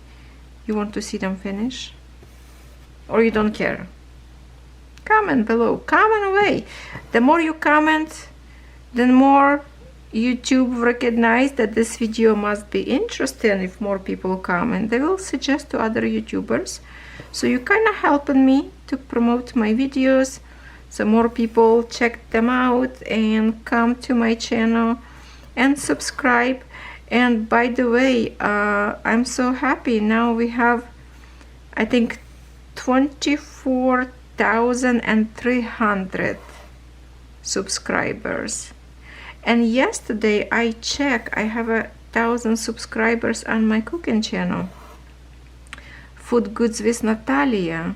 You want to see them finish, or you don't care? Comment below, comment away. The more you comment, the more YouTube recognize that this video must be interesting. If more people comment, they will suggest to other YouTubers, so you kind of helping me to promote my videos, so more people check them out and come to my channel and subscribe. And by the way, I'm so happy now we have, I think, 24,300 subscribers. And yesterday I checked, I have 1,000 subscribers on my cooking channel, Food Goods with Natalia.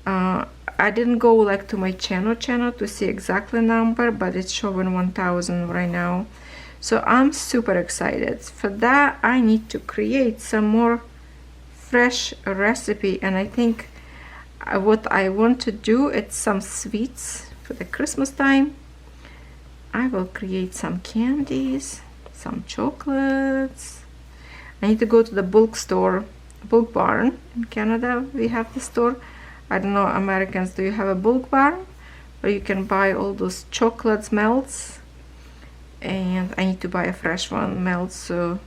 I didn't go like to my channel to see exactly number, but it's showing 1,000 right now. So I'm super excited. For that, I need to create some more fresh recipe, and I think what I want to do is some sweets for the Christmas time. I will create some candies, some chocolates. I need to go to the bulk barn in Canada. We have the store. I don't know, Americans, do you have a bulk barn where you can buy all those chocolates, melts? And I need to buy a fresh one, melt, so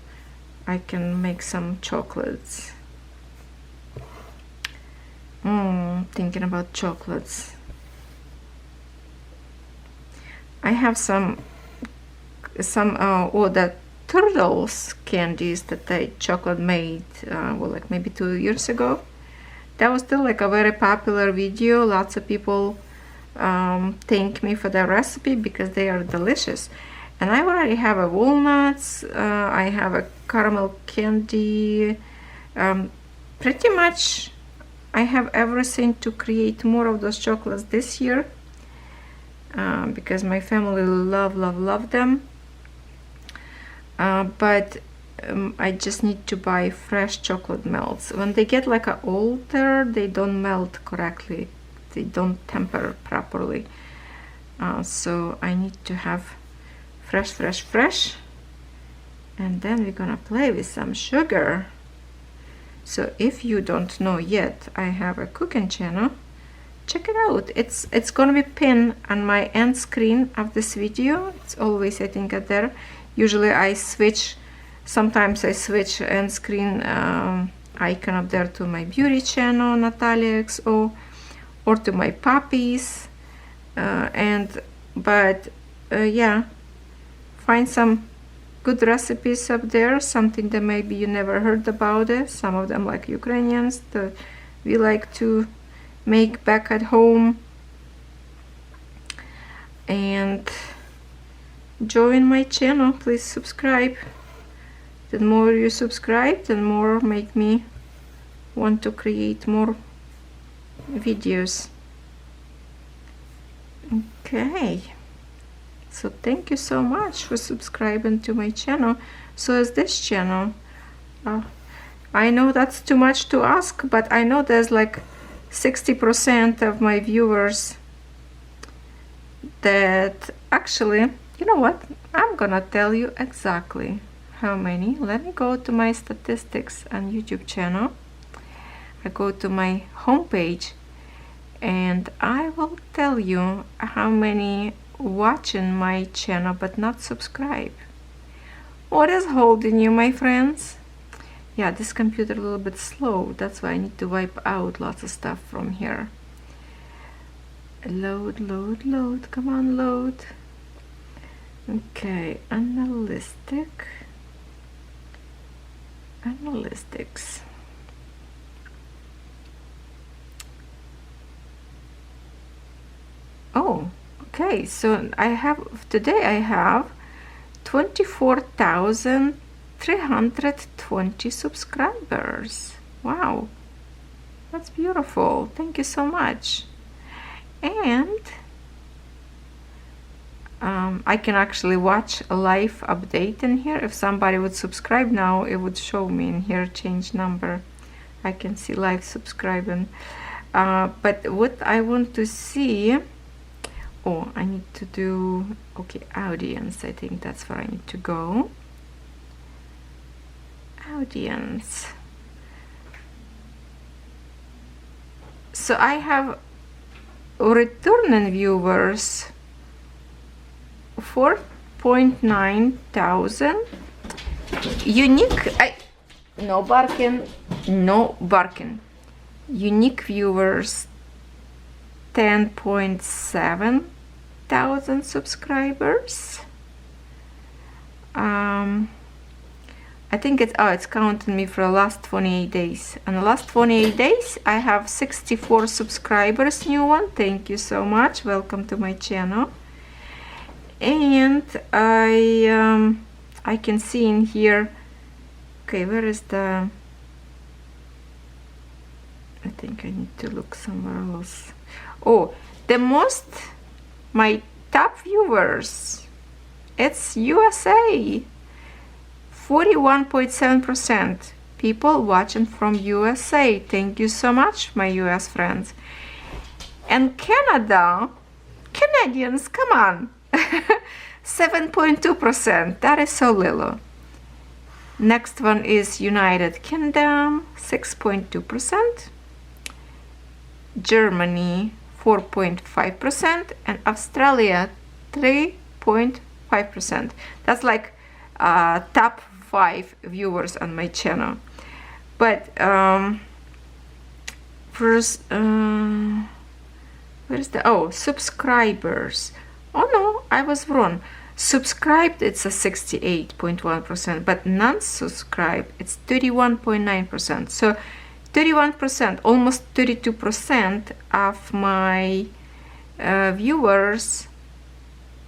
I can make some chocolates. Thinking about chocolates. I have some the turtles candies that I chocolate made well, like maybe 2 years ago. That was still like a very popular video. Lots of people thank me for the recipe because they are delicious. And I already have a walnuts, I have a caramel candy, pretty much I have everything to create more of those chocolates this year, because my family love them. But I just need to buy fresh chocolate melts. When they get like older, they don't melt correctly, they don't temper properly. So I need to have fresh, and then we're gonna play with some sugar. So if you don't know yet, I have a cooking channel. Check it out. It's gonna be pinned on my end screen of this video. It's always, I think, there. Usually I switch, sometimes I switch end screen icon up there to my beauty channel, Nataliyaxo, or to my puppies, yeah, find some good recipes up there, something that maybe you never heard about it. Some of them, like Ukrainians, that we like to make back at home. And join my channel, please subscribe. The more you subscribe, the more make me want to create more videos. Okay, so thank you so much for subscribing to my channel. So is this channel. I know that's too much to ask, but I know there's like 60% of my viewers that actually, you know what, I'm gonna tell you exactly how many. Let me go to my statistics on YouTube channel. I go to my homepage and I will tell you how many watching my channel but not subscribe. What is holding you, my friends? Yeah, this computer a little bit slow, that's why I need to wipe out lots of stuff from here. Load, come on, load. Okay, analytics. Oh, okay, so today I have 24,320 subscribers. Wow, that's beautiful. Thank you so much. And I can actually watch a live update in here. If somebody would subscribe now, it would show me in here, change number. I can see live subscribing. But what I want to see, oh, I need to do, okay, audience. I think that's where I need to go. Audience. So I have returning viewers 4.9 thousand, unique, no barking, unique viewers 10.7 thousand subscribers. I think it's counting me for the last 28 days. And the last 28 days I have 64 subscribers, new one. Thank you so much. Welcome to my channel. And I can see in here, okay, where is the, I think I need to look somewhere else. Oh, the most, my top viewers, it's USA, 41.7% people watching from USA. Thank you so much, my US friends. And Canada, Canadians, come on, 7.2%. That is so little. Next one is United Kingdom, 6.2%. Germany, 4.5%, and Australia, 3.5%. That's like top 5 viewers on my channel. But first, where is the, oh, subscribers. Oh no, I was wrong. Subscribed, it's a 68.1%, but non-subscribed, it's 31.9%. So 31%, almost 32% of my viewers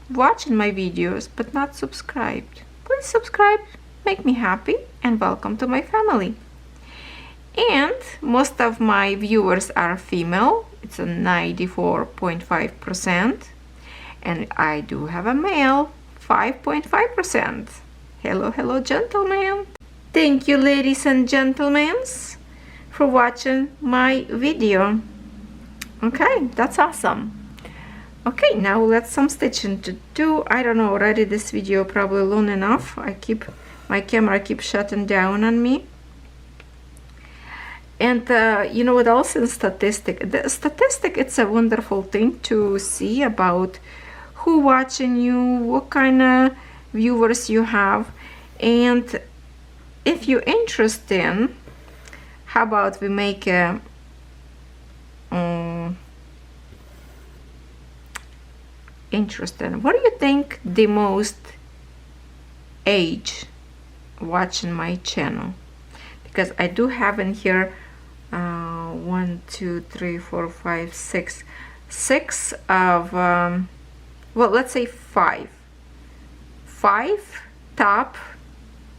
watching my videos but not subscribed. Please subscribe, make me happy, and welcome to my family. And most of my viewers are female, it's a 94.5%, and I do have a male, 5.5%. Hello, hello, gentlemen. Thank you, ladies and gentlemen, for watching my video. Okay, that's awesome. Okay, now let's some stitching to do. I don't know, already this video probably long enough. My camera keeps shutting down on me. And you know what else in statistic? The statistic, it's a wonderful thing to see about who watching you, what kind of viewers you have. And if you're interested, how about we make a interesting. What do you think the most age watching my channel? Because I do have in here 1, 2, 3, 4, 5, 6 of well, let's say 5 top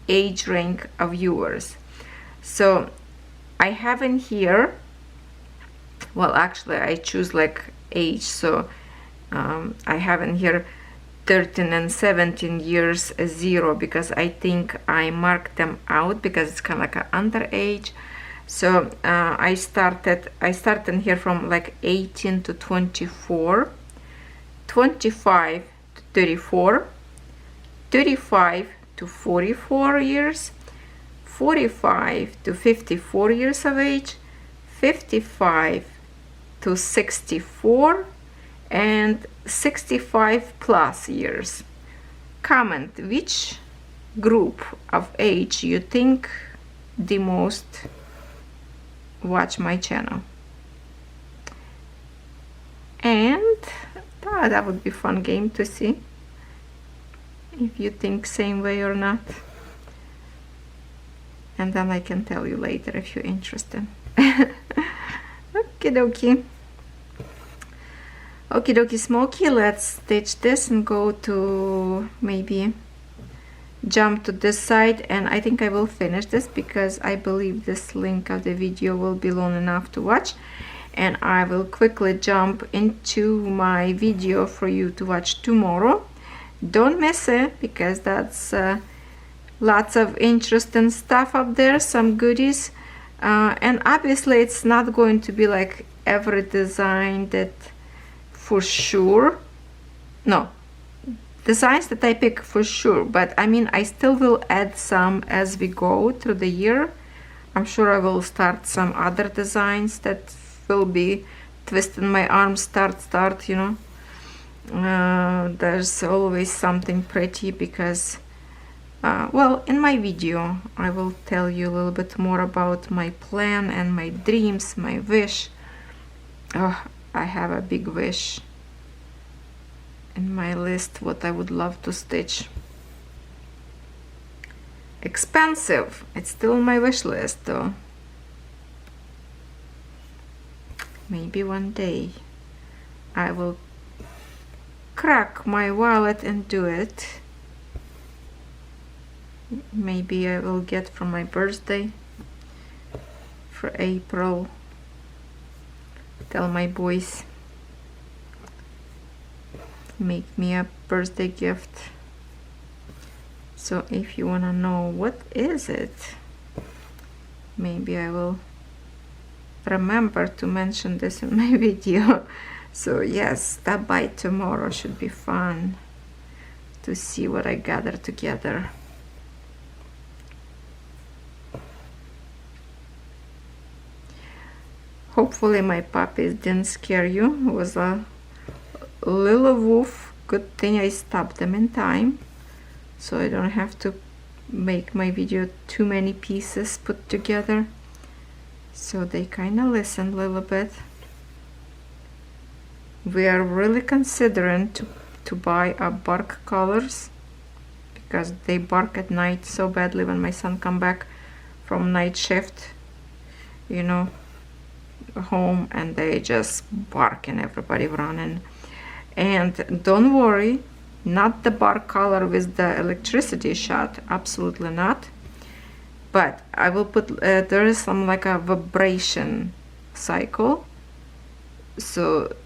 age rank of viewers. So I have in here, well, actually I choose like age, so I have in here 13 and 17 years 0, because I think I marked them out because it's kind of like an underage. So I started in here from like 18 to 24, 25 to 34, 35 to 44 years, 45 to 54 years of age, 55 to 64, and 65 plus years. Comment which group of age you think the most watch my channel. And that would be a fun game to see if you think same way or not. And then I can tell you later if you're interested. Okie dokie. Okie dokie smoky, let's stitch this and go to maybe jump to this side, and I think I will finish this because I believe this link of the video will be long enough to watch, and I will quickly jump into my video for you to watch tomorrow. Don't miss it because that's lots of interesting stuff up there, some goodies, and obviously it's not going to be like every design that for sure, no, designs that I pick for sure, but I mean I still will add some as we go through the year. I'm sure I will start some other designs that will be twisting my arms, start, you know. There's always something pretty because well, in my video I will tell you a little bit more about my plan and my dreams, my wish. Oh, I have a big wish in my list what I would love to stitch. Expensive, it's still on my wish list though. Maybe one day I will crack my wallet and do it. Maybe I will get from my birthday for April. Tell my boys, make me a birthday gift. So if you wanna know what is it, maybe I will remember to mention this in my video. So yes, stop by tomorrow, should be fun to see what I gather together. Hopefully my puppies didn't scare you. It was a little wolf. Good thing I stopped them in time, so I don't have to make my video too many pieces put together. So they kind of listened a little bit. We are really considering to buy bark collars, because they bark at night so badly when my son come back from night shift, you know, home, and they just bark and everybody running. And don't worry, not the bark collar with the electricity shot, absolutely not. But I will put there is some like a vibration cycle, so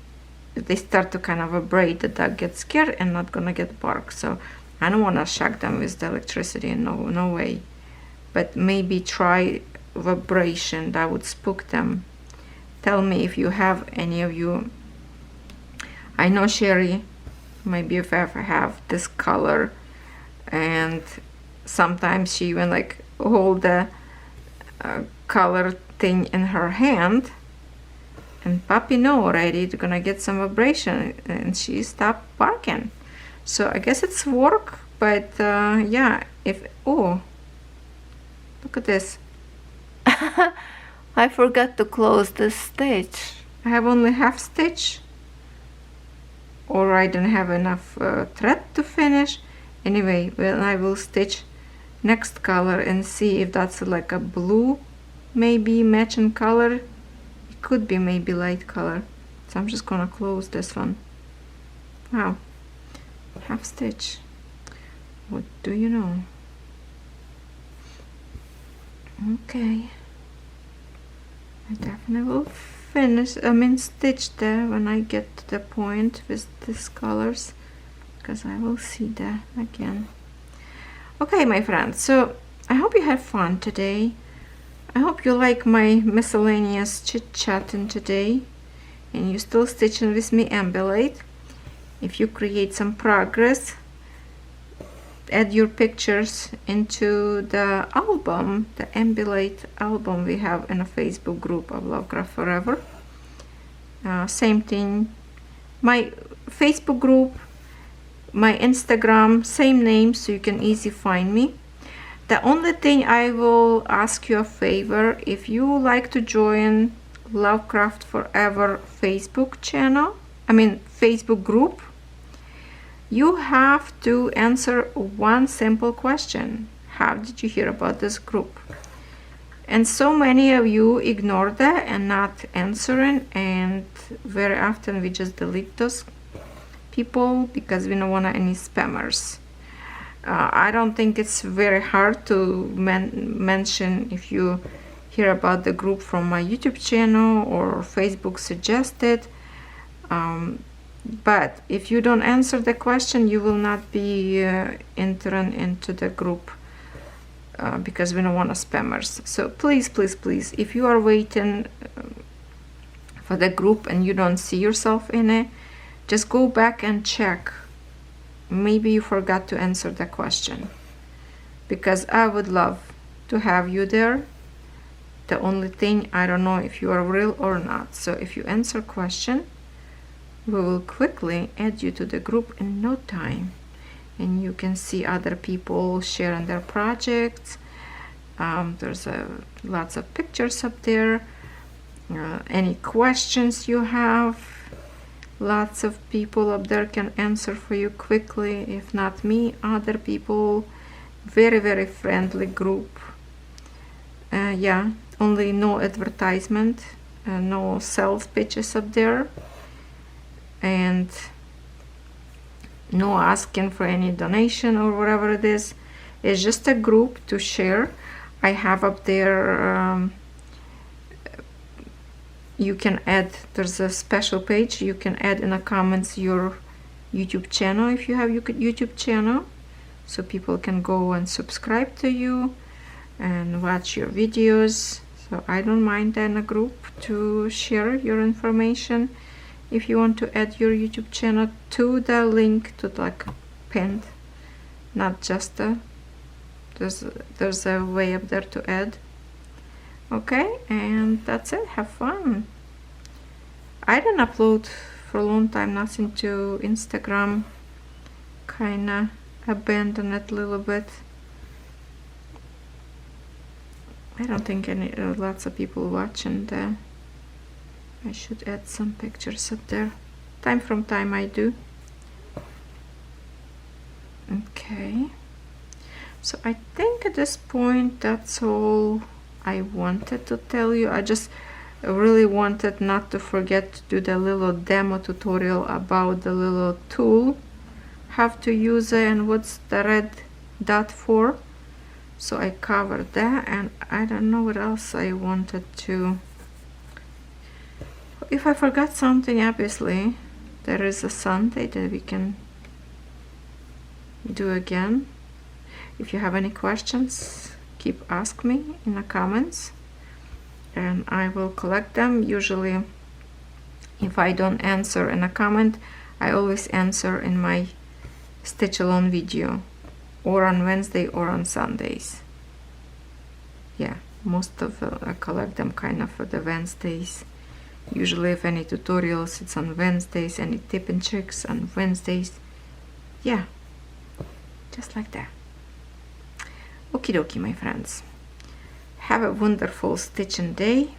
they start to kind of vibrate, the dog gets scared and not gonna get bark. So I don't want to shock them with the electricity, no way. But maybe try vibration, that would spook them. Tell me if you have any of you. I know Sherry, maybe if I ever have this color, and sometimes she even like hold the color thing in her hand, and puppy know already it's gonna get some vibration, and she stopped barking. So I guess it's work, but yeah, if, oh, look at this. I forgot to close this stitch. I have only half stitch, or I don't have enough thread to finish. Anyway, well, I will stitch next color and see if that's like a blue, maybe matching color. It could be maybe light color. So I'm just gonna close this one. Wow, half stitch. What do you know? Okay. I definitely will finish, stitch there when I get to the point with these colors, because I will see that again. Okay, my friends, so I hope you had fun today. I hope you like my miscellaneous chit-chatting today, and you're still stitching with me Ambilight. If you create some progress, add your pictures into the album, the Ambilight album we have in a Facebook group of Lovecraftforever. Same thing, my Facebook group, my Instagram, same name, so you can easily find me. The only thing I will ask you a favor, if you like to join Lovecraftforever Facebook channel, Facebook group, you have to answer one simple question. How did you hear about this group? And so many of you ignore that and not answering, and very often we just delete those people because we don't want any spammers. I don't think it's very hard to mention if you hear about the group from my YouTube channel or Facebook suggested. But if you don't answer the question, you will not be entering into the group because we don't want spammers. So please, please, please, if you are waiting for the group and you don't see yourself in it, just go back and check. Maybe you forgot to answer the question, because I would love to have you there. The only thing, I don't know if you are real or not. So if you answer question, we will quickly add you to the group in no time, and you can see other people sharing their projects. There's lots of pictures up there. Any questions you have, lots of people up there can answer for you quickly. If not me, other people. Very, very friendly group. Yeah, only no advertisement, no sales pitches up there. And no asking for any donation or whatever it is. It's just a group to share. I have up there, you can add, there's a special page, you can add in the comments your YouTube channel if you have your YouTube channel, so people can go and subscribe to you and watch your videos. So I don't mind in a group to share your information if you want to add your YouTube channel to the link to like pinned, not just a, there's a way up there to add. Okay, and that's it. Have fun. I didn't upload for a long time, nothing to Instagram. Kinda abandoned it a little bit. I don't think any lots of people watching the. I should add some pictures up there. Time from time I do. Okay. So I think at this point that's all I wanted to tell you. I just really wanted not to forget to do the little demo tutorial about the little tool, how to use it and what's the red dot for. So I covered that, and I don't know what else I wanted to. If I forgot something, obviously there is a Sunday that we can do again. If you have any questions, keep ask me in the comments and I will collect them. Usually if I don't answer in a comment, I always answer in my stitch along video, or on Wednesday or on Sundays. Yeah, most of I collect them kind of for the Wednesdays. Usually if any tutorials, it's on Wednesdays, any tip and tricks on Wednesdays. Yeah, just like that. Okie dokie, my friends. Have a wonderful stitching day.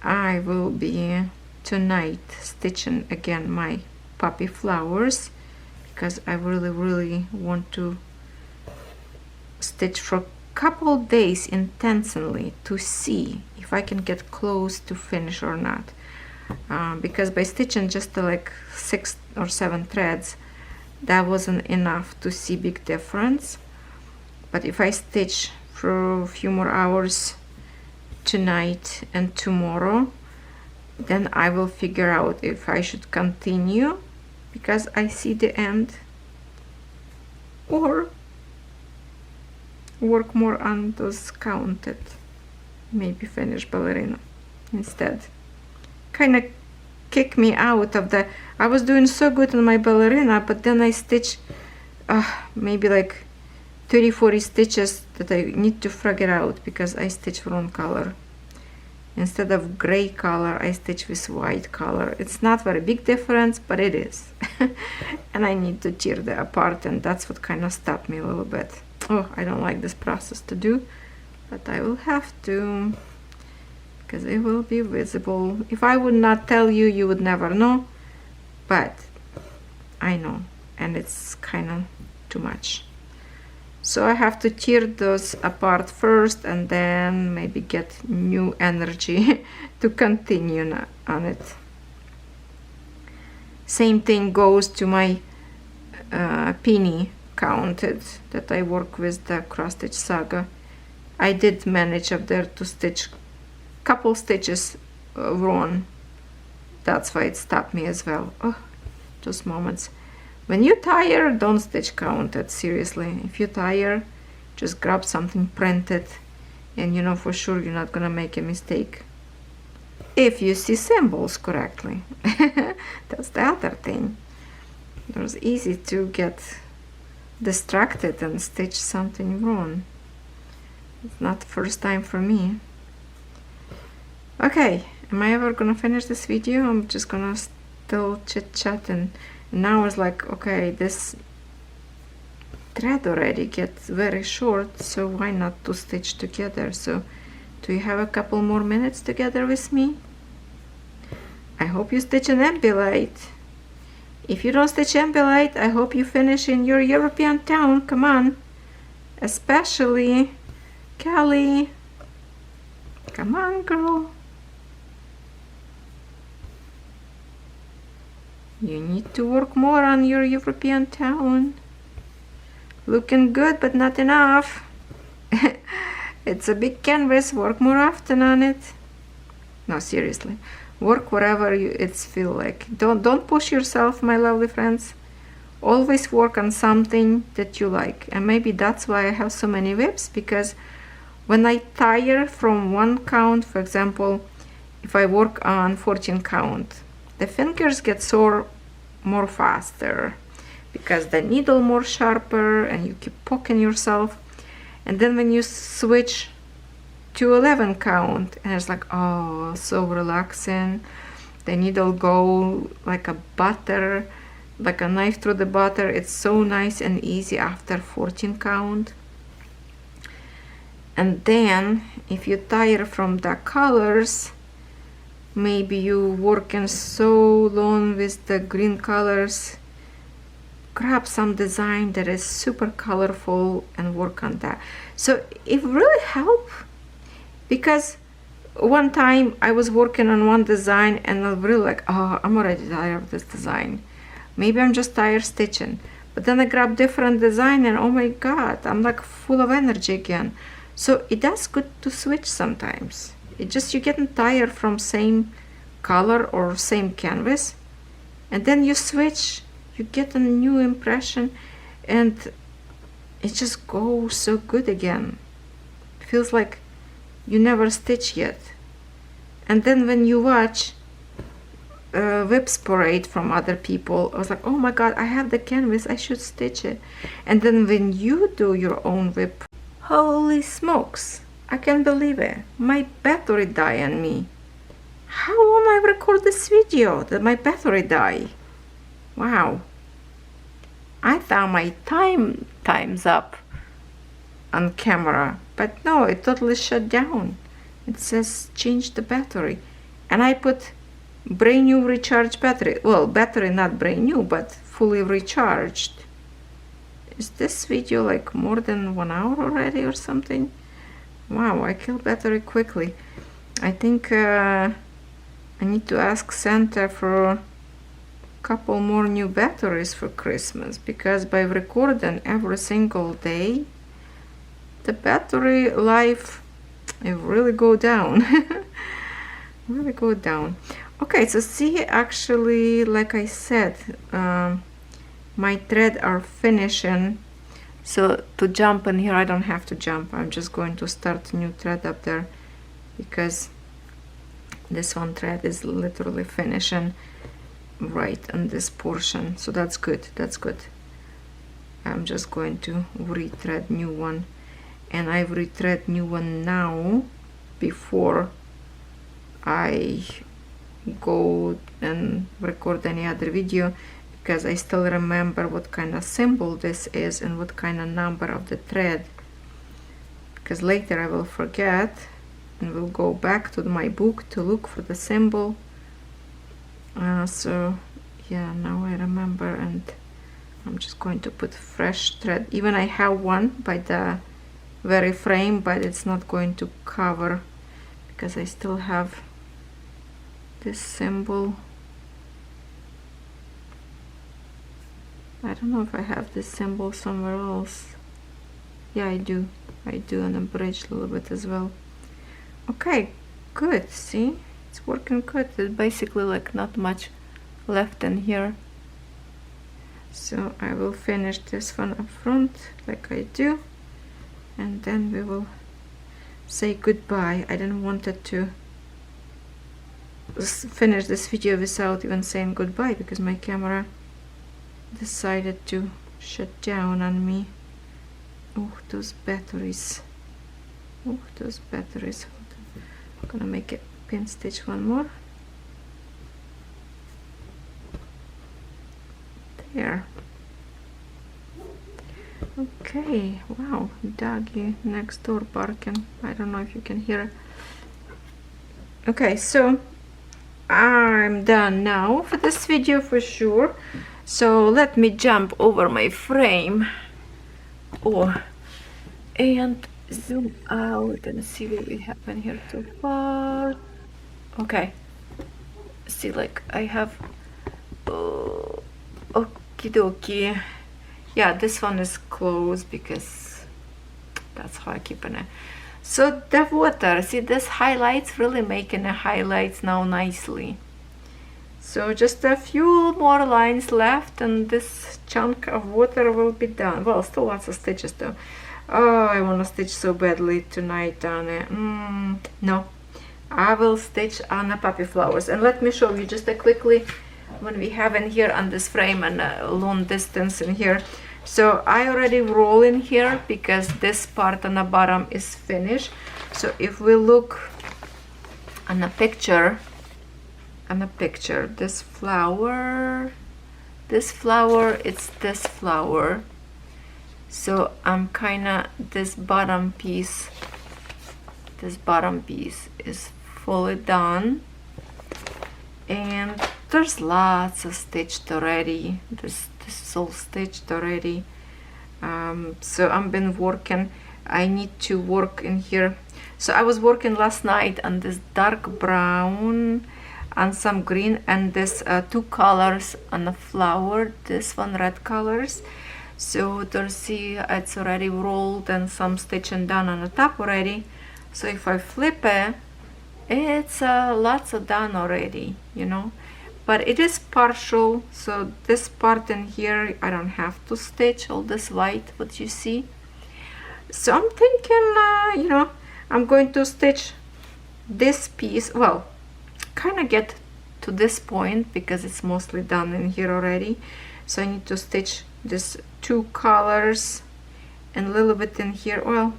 I will be tonight stitching again my puppy flowers because I really want to stitch for a couple days intensely to see if I can get close to finish or not. Because by stitching just like 6 or 7 threads, that wasn't enough to see big difference. But if I stitch for a few more hours tonight and tomorrow, then I will figure out if I should continue because I see the end, or work more on those counted, maybe finish ballerina instead. Kind of kick me out of the, I was doing so good on my ballerina, but then I stitch maybe like 30-40 stitches that I need to figure out because I stitch wrong color. Instead of gray color, I stitch with white color. It's not very big difference, but it is. And I need to tear them apart, and that's what kind of stopped me a little bit. Oh, I don't like this process to do, but I will have to because it will be visible. If I would not tell you, you would never know, but I know, and it's kind of too much. So I have to tear those apart first and then maybe get new energy to continue on it. Same thing goes to my penny counted that I work with the cross stitch saga. I did manage up there to stitch couple stitches wrong. That's why it stopped me as well. Oh, those moments. When you tire, don't stitch counted, seriously. If you tire, just grab something printed and you know for sure you're not gonna make a mistake. If you see symbols correctly. That's the other thing. It's easy to get distracted and stitch something wrong. It's not the first time for me. Okay, am I ever gonna finish this video? I'm just gonna still chit-chat, and now it's like, okay, this thread already gets very short, so why not to stitch together? So do you have a couple more minutes together with me? I hope you stitch an Ambilight. If you don't stitch Ambilight, I hope you finish in your European town. Come on, especially Kelly. Come on, girl. You need to work more on your European town. Looking good, but not enough. It's a big canvas. Work more often on it. No, seriously. Work wherever it's feel like. Don't push yourself, my lovely friends. Always work on something that you like. And maybe that's why I have so many WIPs, because when I tire from one count, for example, if I work on 14 count, the fingers get sore more faster because the needle more sharper and you keep poking yourself. And then when you switch to 11 count, and it's like, oh, so relaxing. The needle go like a butter, like a knife through the butter. It's so nice and easy after 14 count. And then if you tire from the colors, maybe you working so long with the green colors, grab some design that is super colorful and work on that. So it really helps, because one time I was working on one design and I was really like, oh, I'm already tired of this design. Maybe I'm just tired stitching. But then I grab different design and oh my god, I'm like full of energy again. So it does good to switch sometimes. It just, you getting tired from same color or same canvas, and then you switch, you get a new impression, and it just goes so good again. Feels like you never stitch yet. And then when you watch WIPs parade from other people, I was like, oh my god, I have the canvas, I should stitch it. And then when you do your own WIP, holy smokes, I can't believe it, my battery died on me. How long I record this video that my battery died? Wow. I thought my time's up on camera, but no, it totally shut down. It says change the battery, and I put brand new recharged battery. Well, battery not brand new, but fully recharged. Is this video like more than 1 hour already or something? Wow, I killed battery quickly. I think I need to ask Santa for a couple more new batteries for Christmas, because by recording every single day, the battery life, it really go down. Really go down. Okay, so see, actually, like I said, my thread are finishing. So to jump in here, I don't have to jump. I'm just going to start a new thread up there, because this one thread is literally finishing right on this portion. So that's good, that's good. I'm just going to rethread new one, and I've rethread new one now before I go and record any other video, because I still remember what kind of symbol this is and what kind of number of the thread, because later I will forget and will go back to my book to look for the symbol. So yeah, now I remember, and I'm just going to put fresh thread. Even I have one by the very frame, but it's not going to cover because I still have this symbol. I don't know if I have this symbol somewhere else. Yeah, I do on the bridge a little bit as well. Okay, good. See, it's working good. There's basically like not much left in here. So I will finish this one up front like I do, and then we will say goodbye. I didn't want it to finish this video without even saying goodbye, because my camera decided to shut down on me. Oh, those batteries. Oh, those batteries. I'm gonna make a pin stitch one more. There. Okay, wow, doggy next door barking. I don't know if you can hear. Okay, so I'm done now for this video for sure. So let me jump over my frame and zoom out and see what we have in here so far. Okay, see, like I have Okie dokie. Yeah, this one is closed because that's how I keep it. So the water, see this highlights, really making the highlights now nicely. So just a few more lines left and this chunk of water will be done. Well, still lots of stitches though. Oh, I want to stitch so badly tonight on it. No, I will stitch on the puppy flowers. And let me show you just quickly when we have in here on this frame and a long distance in here. So I already roll in here because this part on the bottom is finished. So if we look on the picture, this flower, it's this flower. So I'm kind of, this bottom piece is fully done, and there's lots of stitched already. This is all stitched already. So I've been working. I need to work in here. So I was working last night on this dark brown and some green and this two colors on the flower. This one red colors. So there's, see, it's already rolled and some stitching done on the top already. So if I flip it, it's lots of done already, you know. But it is partial, so this part in here I don't have to stitch all this white what you see. So I'm thinking, you know, I'm going to stitch this piece, well, kind of get to this point because it's mostly done in here already. So I need to stitch this two colors and a little bit in here, well,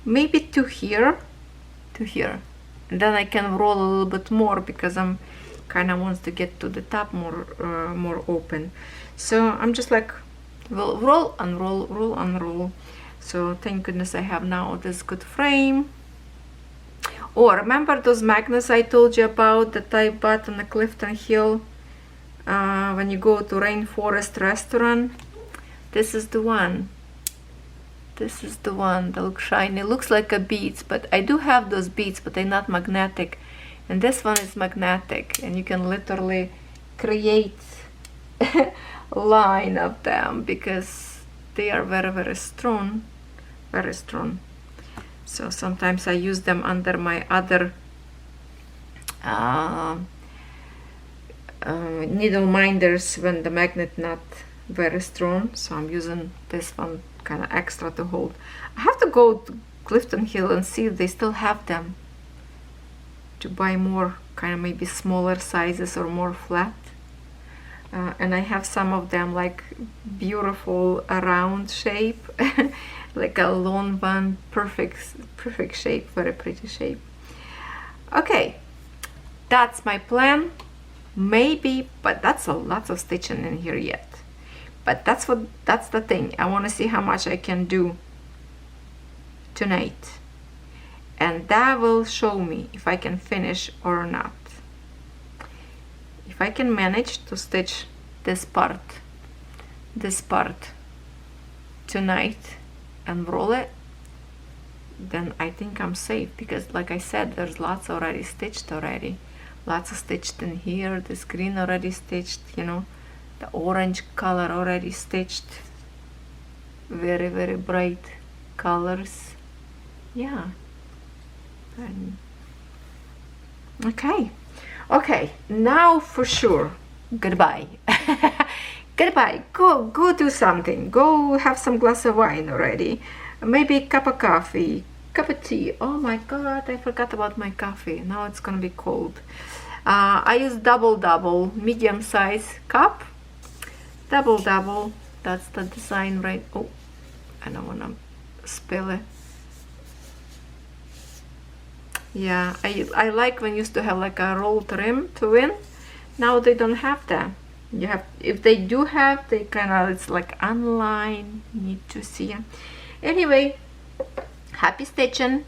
maybe to here, and then I can roll a little bit more because I'm kind of wants to get to the top more more open. So I'm just like, well, roll and roll, roll and roll. So thank goodness I have now this good frame. Oh, remember those magnets I told you about that I bought on the Clifton Hill when you go to Rainforest restaurant? This is the one. This is the one that looks shiny. It looks like a beads, but I do have those beads, but they're not magnetic. And this one is magnetic, and you can literally create a line of them because they are very, very strong. Very strong. So sometimes I use them under my other needle minders when the magnet not very strong. So I'm using this one kind of extra to hold. I have to go to Clifton Hill and see if they still have them, to buy more kind of maybe smaller sizes or more flat. And I have some of them like beautiful round shape like a long one, perfect shape, very pretty shape. Okay, that's my plan. Maybe, but that's a lot of stitching in here yet. But that's the thing. I want to see how much I can do tonight, and that will show me if I can finish or not. If I can manage to stitch this part tonight and roll it, then I think I'm safe, because like I said, there's lots already stitched already. Lots of stitched in here. This green already stitched, you know, the orange color already stitched. Very, very bright colors. Yeah. And okay, now for sure, goodbye. Goodbye. Go do something. Go have some glass of wine already. Maybe a cup of coffee, cup of tea. Oh my god, I forgot about my coffee. Now it's gonna be cold. I use double medium size cup. Double, that's the design, right? Oh, I don't want to spill it. Yeah, I like when used to have like a rolled rim to win. Now they don't have that. You have, if they do have, they kind of, it's like online. You need to see. Anyway, happy stitching.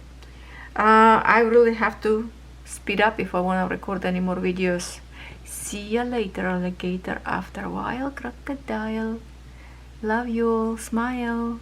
I really have to speed up if I want to record any more videos. See you later, alligator. After a while, crocodile. Love you all. Smile.